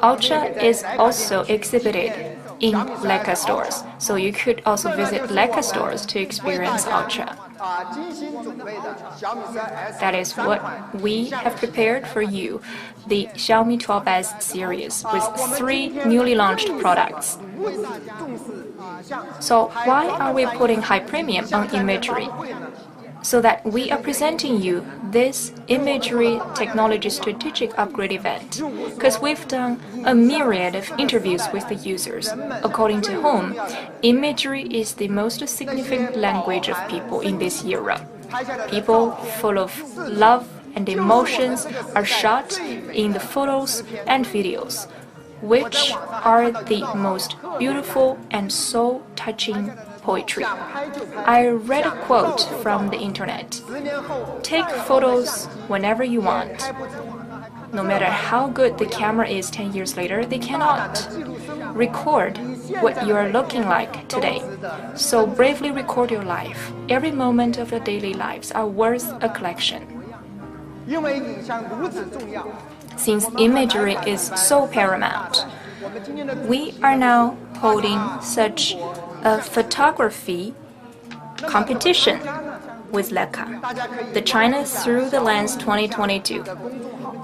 Ultra is also exhibited in Leica stores, so you could also visit Leica stores to experience Ultra. That is what we have prepared for you, the Xiaomi 12S series with 3 newly launched products. So why are we putting high premium on imagery? So that we are presenting you this imagery technology strategic upgrade event, because we've done a myriad of interviews with the users, according to whom imagery is the most significant language of people in this era. People full of love and emotions are shot in the photos and videos, which are the most beautiful and soul-touching poetry. I read a quote from the internet. Take photos whenever you want. No matter how good the camera is 10 years later, they cannot record what you are looking like today. So bravely record your life. Every moment of your daily lives are worth a collection. Since imagery is so paramount, we are now holding such a photography competition with Leica, the China Through the Lens 2022.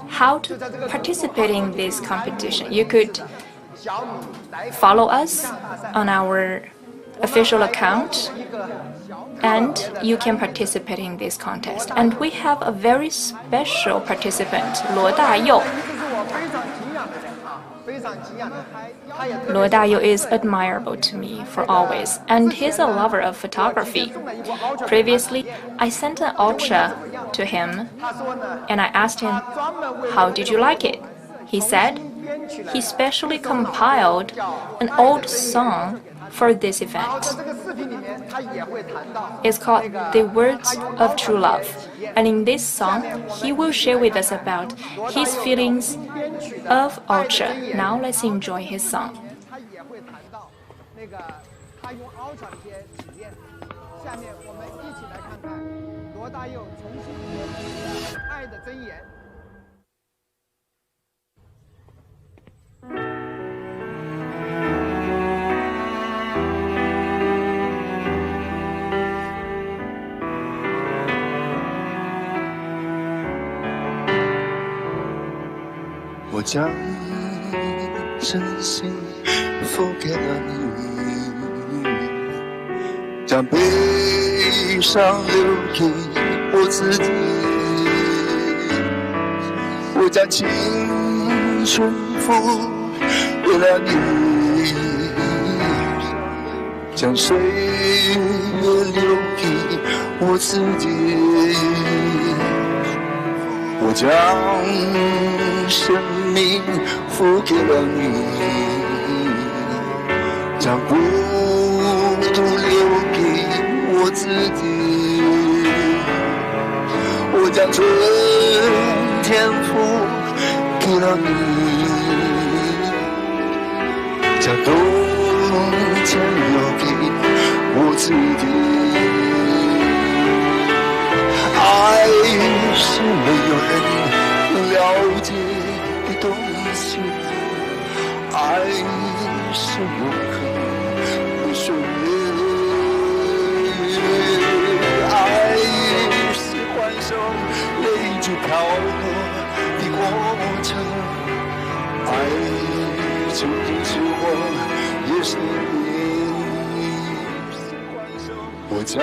How to participate in this competition? You could follow us on our official account, and you can participate in this contest. And we have a very special participant, Luo Dayou. Luo Dayou is admirable to me for always, and he's a lover of photography. Previously, I sent an Ultra to him, and I asked him, how did you like it? He said he specially compiled an old song for this event. It's called The Words of True Love. And in this song, he will share with us about his feelings of Ultra. Now let's enjoy his song. 下面我们一起来看看罗大佑重新编曲的《爱的箴言》。我将真心付给了你。 将悲伤留给我自己，我将青春付给了你，将岁月留给我自己，我将生命付给了你，将孤独留给我自己，我将春天付给了你，将冬天留给我自己。爱是没有人了解的东西，爱是永恒的岁月。 爱是欢声泪珠飘落的过程，爱究竟是我，也是你。我将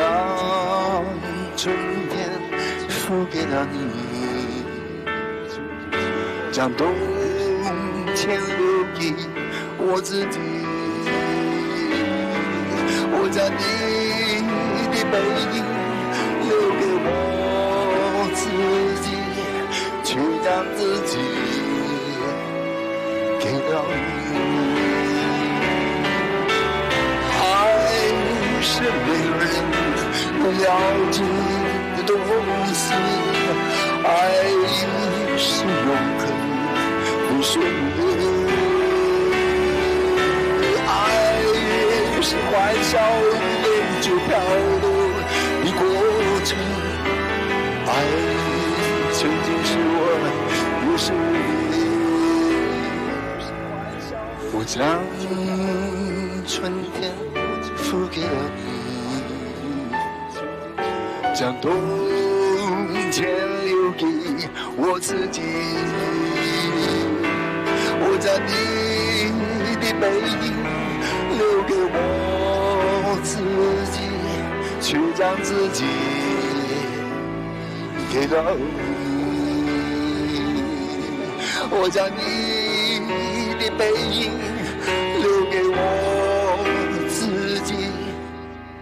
春天付给了你，将冬天留给我自己，我将你的背影。 留给我自己，却将自己给了你。爱是没有人了解的东西，爱是永恒的岁月，爱是欢笑泪就飘落的过。 爱曾经是我，也是你。我将春天付给了你，将冬天留给我自己。我将你的背影留给我自己。 却将自己给了你，我将你的背影留给我自己，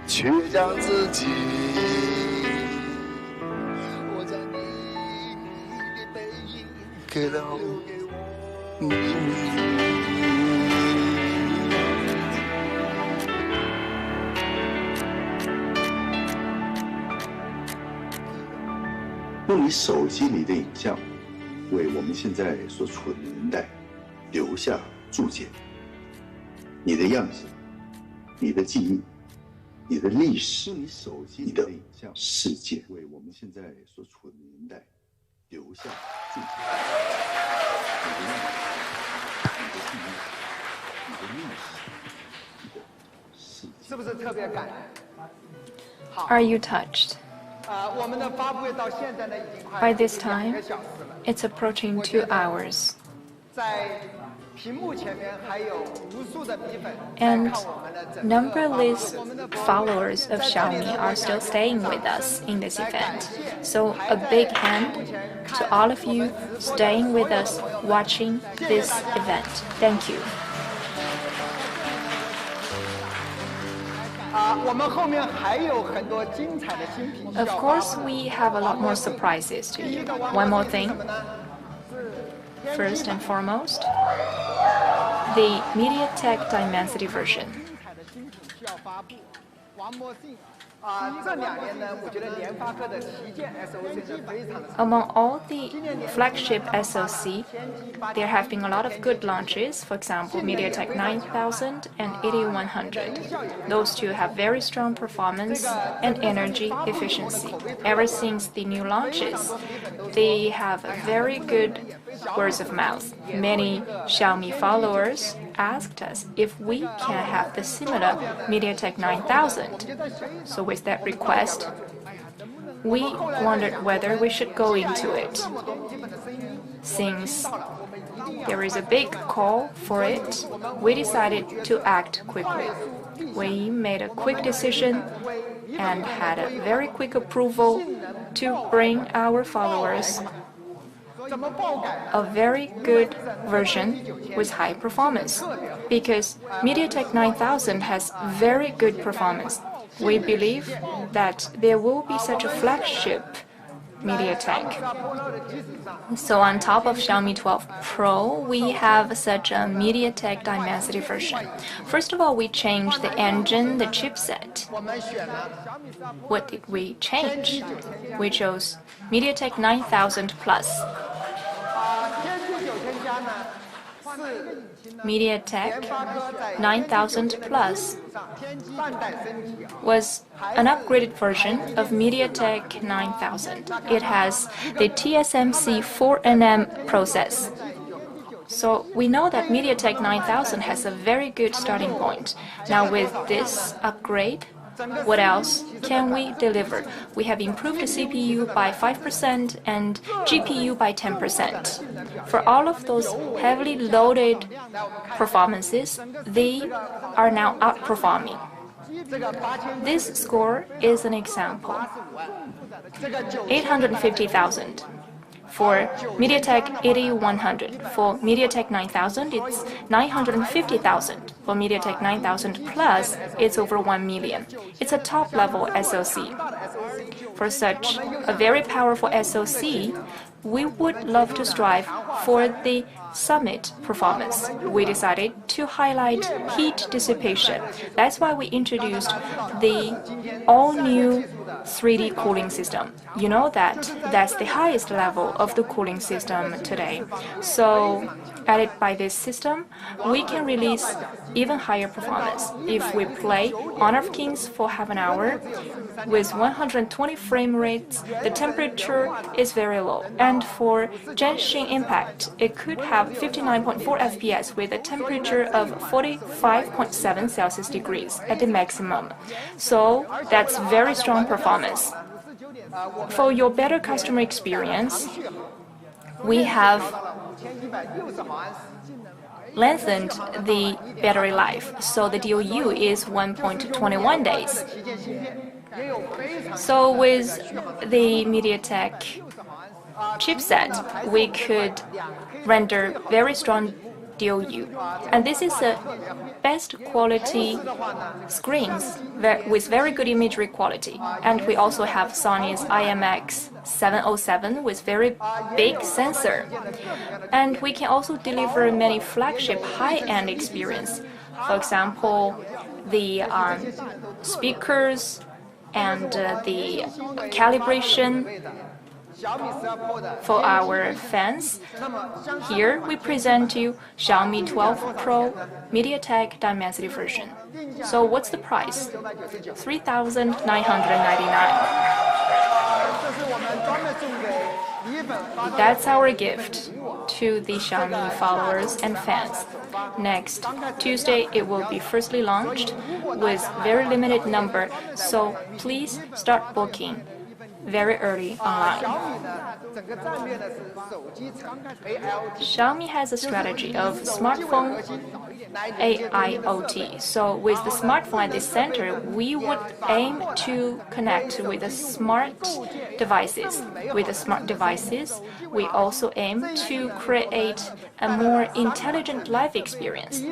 却将自己，我将你的背影给了你。 用你手机里的影像，为我们现在所处的年代留下注解。你的样子，你的记忆，你的历史，用你手机里的影像世界，为我们现在所处的年代留下注解。你的样子，你的记忆，你的历史，你的世界，是不是特别感人？好。 Are you touched? 我们的发布会到现在呢已经快 By this 2 time, 个小时了。 it's approaching 2 hours. 在屏幕前面还有无数的米粉在 And 看我们的整个 numberless followers of Xiaomi are still staying with us in this event. So a big hand to all of you staying with us watching this event. Thank you. 我们后面还有很多精彩的新品。 Of course, we have a lot more surprises to you. One more thing. First and foremost, the MediaTek Dimensity version. Among all the flagship SoC, there have been a lot of good launches. For example, MediaTek 9000 and 8100. Those two have very strong performance and energy efficiency. Ever since the new launches, they have very good words of mouth. Many Xiaomi followers asked us if we can have the similar MediaTek 9000. So with that request, we wondered whether we should go into it. Since there is a big call for it, we decided to act quickly. We made a quick decision and had a very quick approval to bring our followers a very good version with high performance, because MediaTek 9000 has very good performance. We believe that there will be such a flagship MediaTek. So on top of Xiaomi 12 Pro, we have such a MediaTek Dimensity version. First of all, we changed the engine, the chipset. What did we change? We chose MediaTek 9000 Plus. MediaTek 9000 Plus was an upgraded version of MediaTek 9000. It has the TSMC 4nm process. So we know that MediaTek 9000 has a very good starting point. Now with this upgrade, what else can we deliver? We have improved the CPU by 5% and GPU by 10%. For all of those heavily loaded performances, they are now outperforming. This score is an example. 850,000 for MediaTek 8100. For MediaTek 9000, it's 950,000. For MediaTek 9000 Plus, it's over 1 million. It's a top-level SoC. For such a very powerful SoC, we would love to strive for the summit performance. We decided to highlight heat dissipation. That's why we introduced the all-new 3D cooling system. You know that that's the highest level of the cooling system today. So added by this system, we can release even higher performance. If we play Honor of Kings for half an hour with 120 frame rates, the temperature is very low. And for Genshin Impact, it could have 59.4 FPS with a temperature of 45.7 Celsius degrees at the maximum. So that's very strong performance. For your better customer experience, we have lengthened the battery life, so the DOU is 1.21 days. So with the MediaTek chipset, we could render very strong DOU. And this is the best quality screens with very good imagery quality. And we also have Sony's IMX707 with very big sensor. And we can also deliver many flagship high-end experience. For example, the speakers and the calibration for our fans. Here we present you Xiaomi 12 Pro MediaTek Dimensity version. So what's the price? 3,999. That's our gift to the Xiaomi followers and fans. Next Tuesday, it will be firstly launched with very limited number, so please start booking very early online. Xiaomi has a strategy of smartphone AIoT. So with the smartphone at the center, we would aim to connect with the smart devices. With the smart devices, we also aim to create a more intelligent life experience.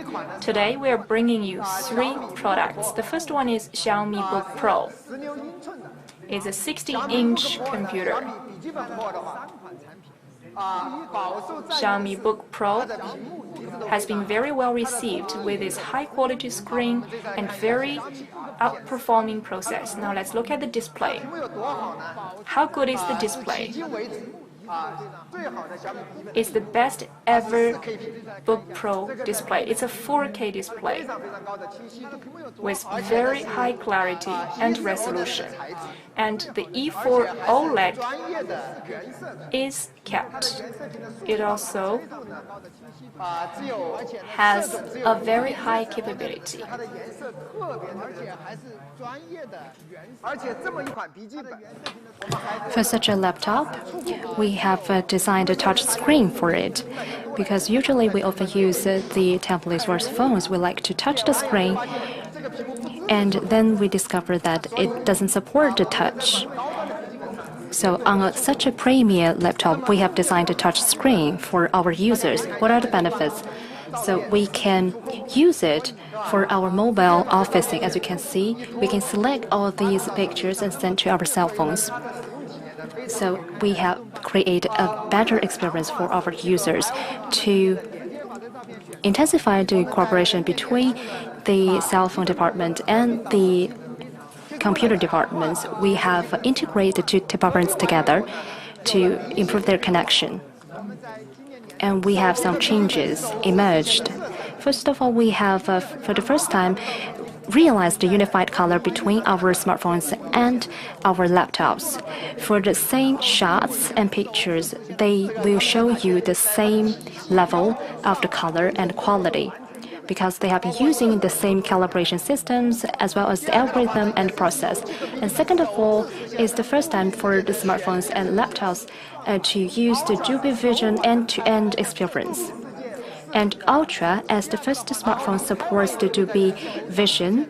Today, we are bringing you 3 products. The first one is Xiaomi Book Pro. It's a 60-inch computer. Xiaomi Book Pro has been very well received with its high-quality screen and very outperforming process. Now let's look at the display. How good is the display? It's the best ever Book Pro display. It's a 4K display with very high clarity and resolution. And the E4 OLED is kept. It also has a very high capability. For such a laptop, we have designed a touch screen for it, because usually we often use the tablets or phones. We like to touch the screen, and then we discover that it doesn't support the touch. So on such a premium laptop, we have designed a touch screen for our users. What are the benefits? So we can use it for our mobile officing. As you can see, we can select all these pictures and send to our cell phones. So we have created a better experience for our users to intensify the cooperation between the cell phone department and the computer departments. We have integrated the two departments together to improve their connection. And we have some changes emerged. First of all, we have, for the first time, realized the unified color between our smartphones and our laptops. For the same shots and pictures, they will show you the same level of the color and quality, because they have been using the same calibration systems as well as the algorithm and process. And second of all, it's the first time for the smartphones and laptops to use the Dolby Vision end-to-end experience. And Ultra, as the first smartphone supports the Dolby Vision,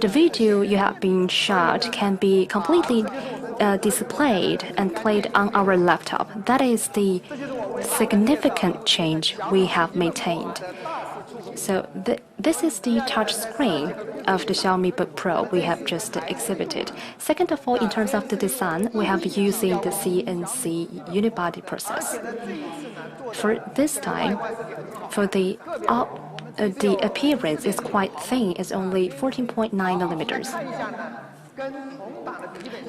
the video you have been shot can be completely displayed and played on our laptop. That is the significant change we have maintained. So this is the touch screen of the Xiaomi Book Pro we have just exhibited. Second of all, in terms of the design, we have using the CNC unibody process. For this time, for the appearance is quite thin. It's only 14.9 millimeters.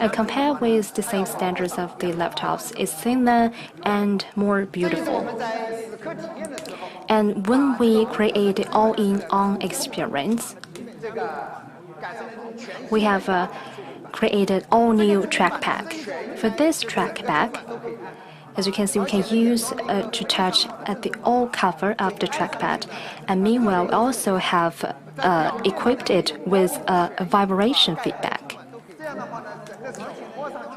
And compared with the same standards of the laptops, it's thinner and more beautiful. And when we create the all-in-one experience, we have created all-new trackpad. For this trackpad, as you can see, we can use to touch at the all cover of the trackpad. And meanwhile, we also have equipped it with a vibration feedback.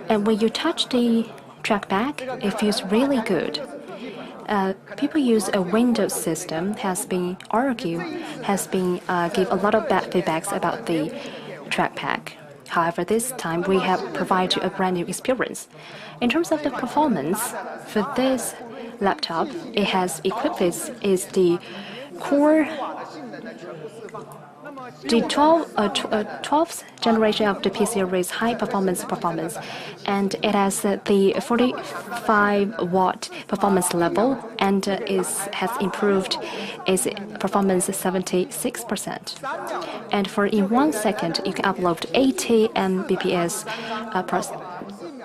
And when you touch the trackpad, it feels really good. People use a Windows system has been give a lot of bad feedbacks about the trackpad. However, this time we have provided a brand new experience. In terms of the performance, for this laptop, it has equipped is the Core the 12th generation of the P series high performance, and it has the 45-watt performance level, and has improved its performance 76%. And for in 1 second, you can upload 80 Mbps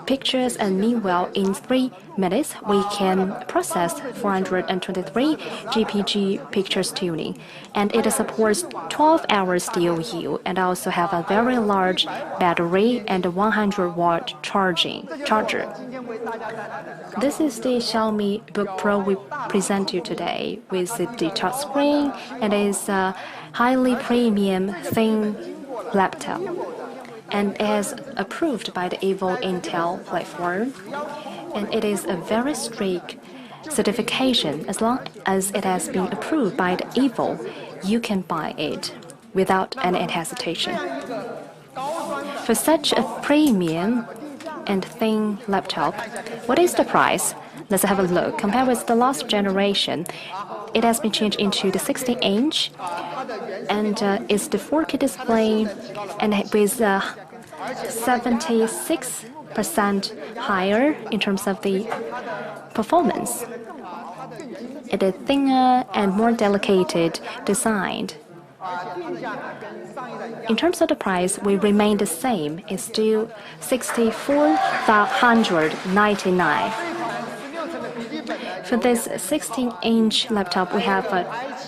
pictures, and meanwhile in 3 minutes we can process 423 GPG pictures tuning, and it supports 12 hours DOU, and also have a very large battery and a 100-watt charger. This is the Xiaomi Book Pro we present you today with the touch screen, and is a highly premium thin laptop. And it is approved by the Evo Intel platform, and it is a very strict certification. As long as it has been approved by the Evo, you can buy it without any hesitation. For such a premium and thin laptop, what is the price? Let's have a look. Compared with the last generation, it has been changed into the 16-inch, and it's the 4K display, and with 76 30% higher in terms of the performance. It is thinner and more delicate designed. In terms of the price, we remain the same. It's still 6,499. For this 16-inch laptop, we have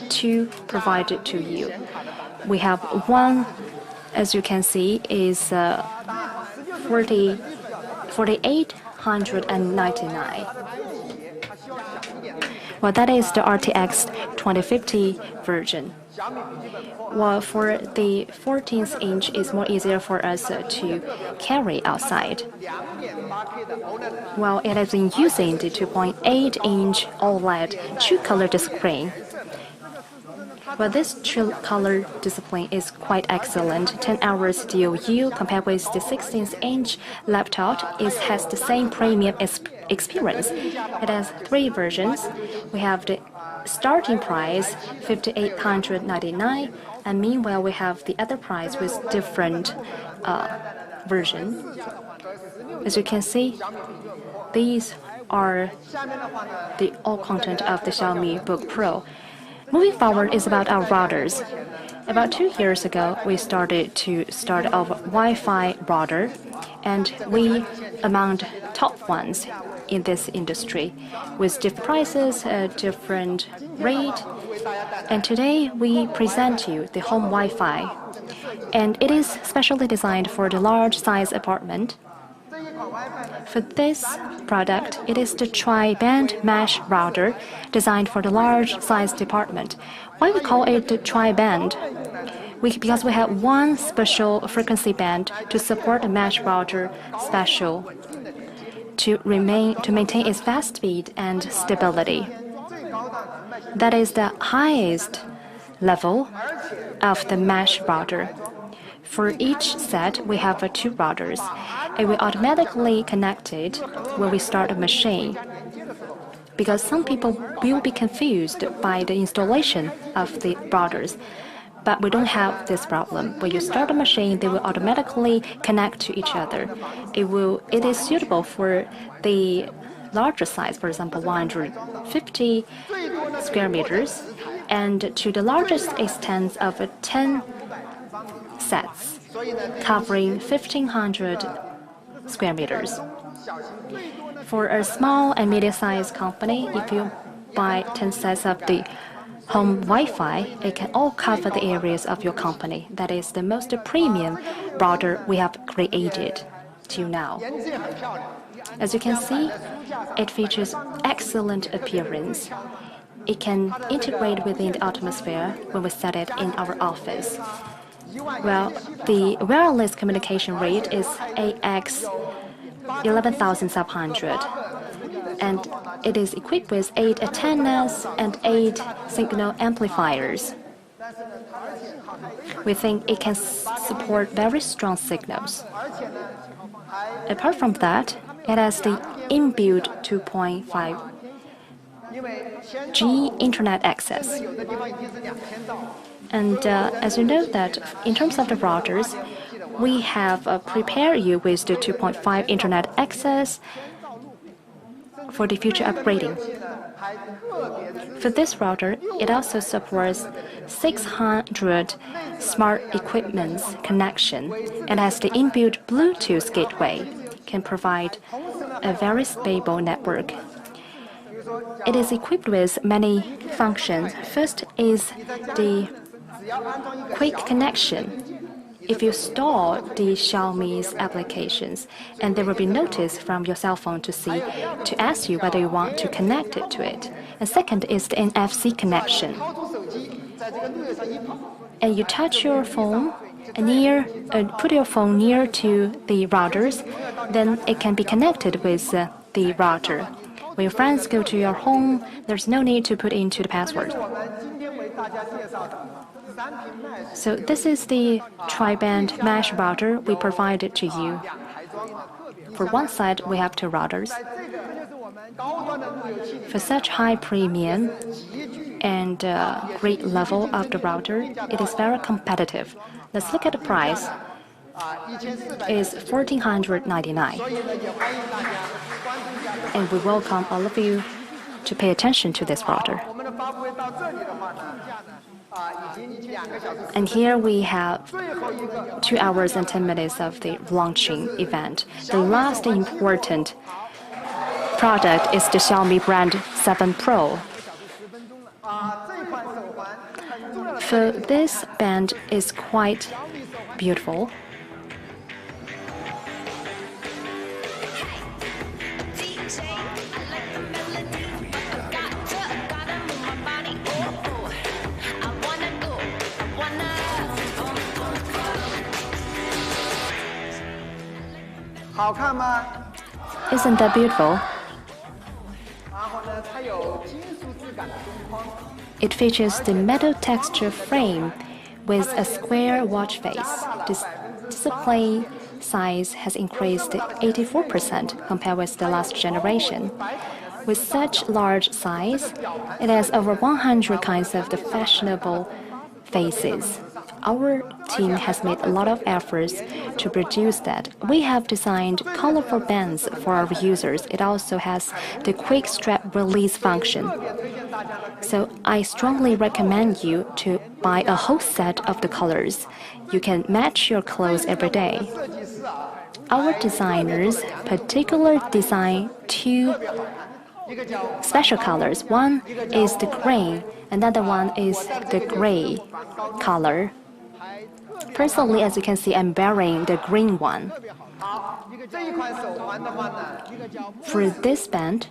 two provided to you. We have one, as you can see, is 4,899. Well, that is the RTX 2050 version. Well, for the 14-inch, it's more easier for us to carry outside. Well, it has been using the 2.8-inch OLED true-color display. Well, this true-color display is quite excellent. 10 hours DOU compared with the 16-inch laptop. It has the same premium experience. It has three versions. We have the starting price 5,899, and meanwhile we have the other price with different version. As you can see, these are the all content of the Xiaomi Book Pro. Moving forward is about our routers. About 2 years ago, we started our Wi-Fi router, and we among top ones in this industry with different prices, different rate. And today we present you the home Wi-Fi, and it is specially designed for the large size apartment. For this product, it is the tri-band mesh router designed for the large size apartment. Why we call it the tri-band? Because we have one special frequency band to support the mesh router special to maintain its fast speed and stability. That is the highest level of the mesh router. For each set, we have two routers. It will automatically connect it when we start a machine, because some people will be confused by the installation of the routers. But we don't have this problem. When you start a machine, they will automatically connect to each other. It is suitable for the larger size, for example, 150 square meters, and to the largest extent of 10 sets, covering 1,500 square meters. For a small and medium-sized company, if you buy 10 sets of the home Wi-Fi, it can all cover the areas of your company. That is the most premium router we have created till now. As you can see, it features excellent appearance. It can integrate within the atmosphere when we set it in our office. Well, the wireless communication rate is AX 11,700, and it is equipped with 8 antennas and 8 signal amplifiers. We think it can support very strong signals. Apart from that, it has the inbuilt 2.5G internet access. And as you know that in terms of the routers, we have prepared you with the 2.5 internet access for the future upgrading. For this router, it also supports 600 smart equipments connection and has the inbuilt Bluetooth gateway, can provide a very stable network. It is equipped with many functions. First is the quick connection. If you store the Xiaomi's applications, and there will be notice from your cell phone to ask you whether you want to connect it to it. And second is the NFC connection. And you touch your phone put your phone near to the routers, then it can be connected with the router. When your friends go to your home, there's no need to put into the password. So this is the tri-band mesh router we provided to you. For one side, we have two routers. For such high premium and great level of the router, it is very competitive. Let's look at the price. is 1,499. And we welcome all of you to pay attention to this router. And here we have 2 hours and 10 minutes of the launching event. The last important product is the Xiaomi brand 7 Pro. So this band is quite beautiful. Isn't that beautiful? It features the metal texture frame with a square watch face. This display size has increased 84% compared with the last generation. With such large size, it has over 100 kinds of the fashionable faces. Our team has made a lot of efforts to produce that. We have designed colorful bands for our users. It also has the quick strap release function. So I strongly recommend you to buy a whole set of the colors. You can match your clothes every day. Our designers particularly design 2 special colors. One is the green, another one is the gray color. Personally, as you can see, I'm wearing the green one. For this band,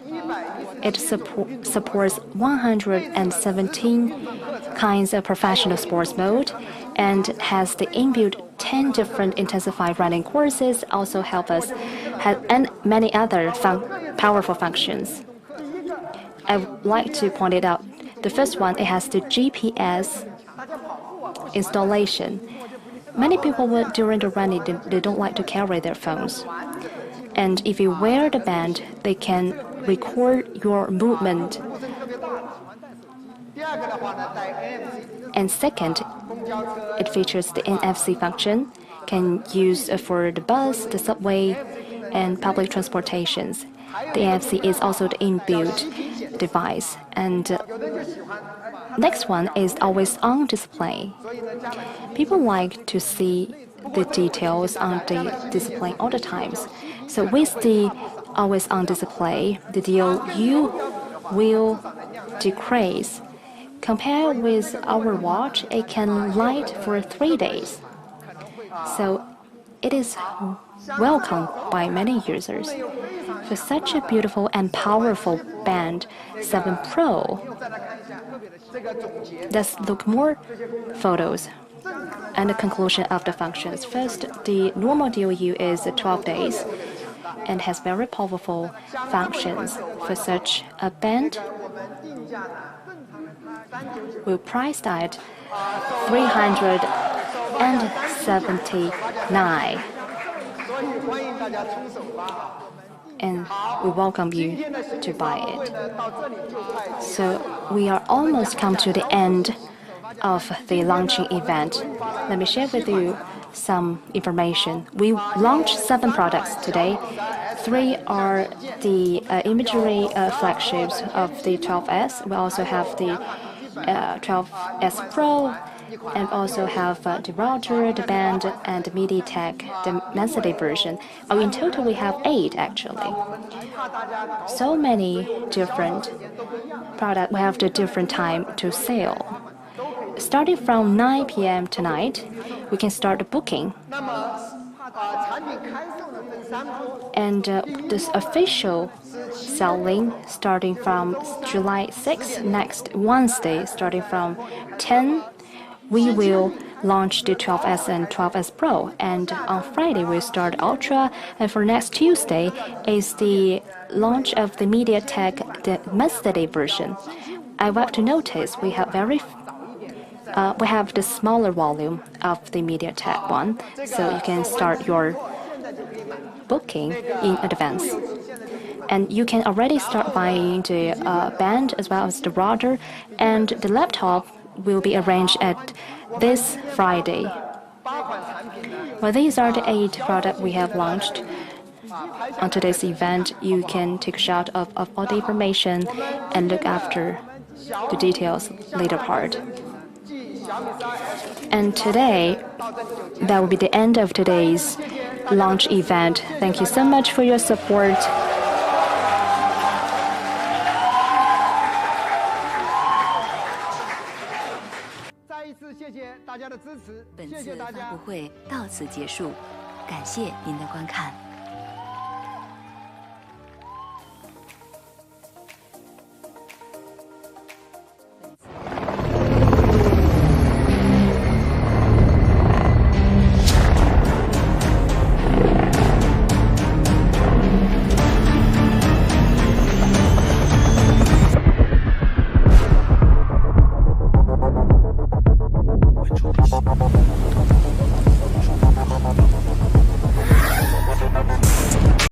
it supports 117 kinds of professional sports mode and has the inbuilt 10 different intensified running courses, also and many other powerful functions. I would like to point it out. The first one, it has the GPS installation. Many people during the running, they don't like to carry their phones. And if you wear the band, they can record your movement. And second, it features the NFC function, can use for the bus, the subway, and public transportations. The NFC is also the inbuilt device. And next one is always on display. People like to see the details on the display all the times. So with the always on display, the DOU will decrease. Compared with our watch, it can light for 3 days. So it is welcomed by many users. For such a beautiful and powerful band 7 Pro, let's look more photos and the conclusion of the functions. First, the normal DOU is 12 days and has very powerful functions. For such a band, we priced at $379. And we welcome you to buy it. So we are almost come to the end of the launching event. Let me share with you some information. We launched 7 products today. 3 are the imagery flagships of the 12S. We also have the 12S Pro, and also have the router, the band, and the MediaTek, the Master version. In total, we have 8 actually. So many different products. We have the different time to sale. Starting from 9 p.m. tonight, we can start the booking. And this official selling starting from July 6th, next Wednesday, starting from 10, we will launch the 12S and 12S Pro. And on Friday, we start Ultra. And for next Tuesday is the launch of the MediaTek, the Master version. I want to notice we have we have the smaller volume of the MediaTek one, so you can start your booking in advance. And you can already start buying the band as well as the router, and the laptop will be arranged at this Friday. Well, these are the 8 products we have launched. On today's event, you can take a shot of all the information and look after the details later part. And today, that will be the end of today's launch event. Thank you so much for your support. 本次发布会到此结束，感谢您的观看。Thank you.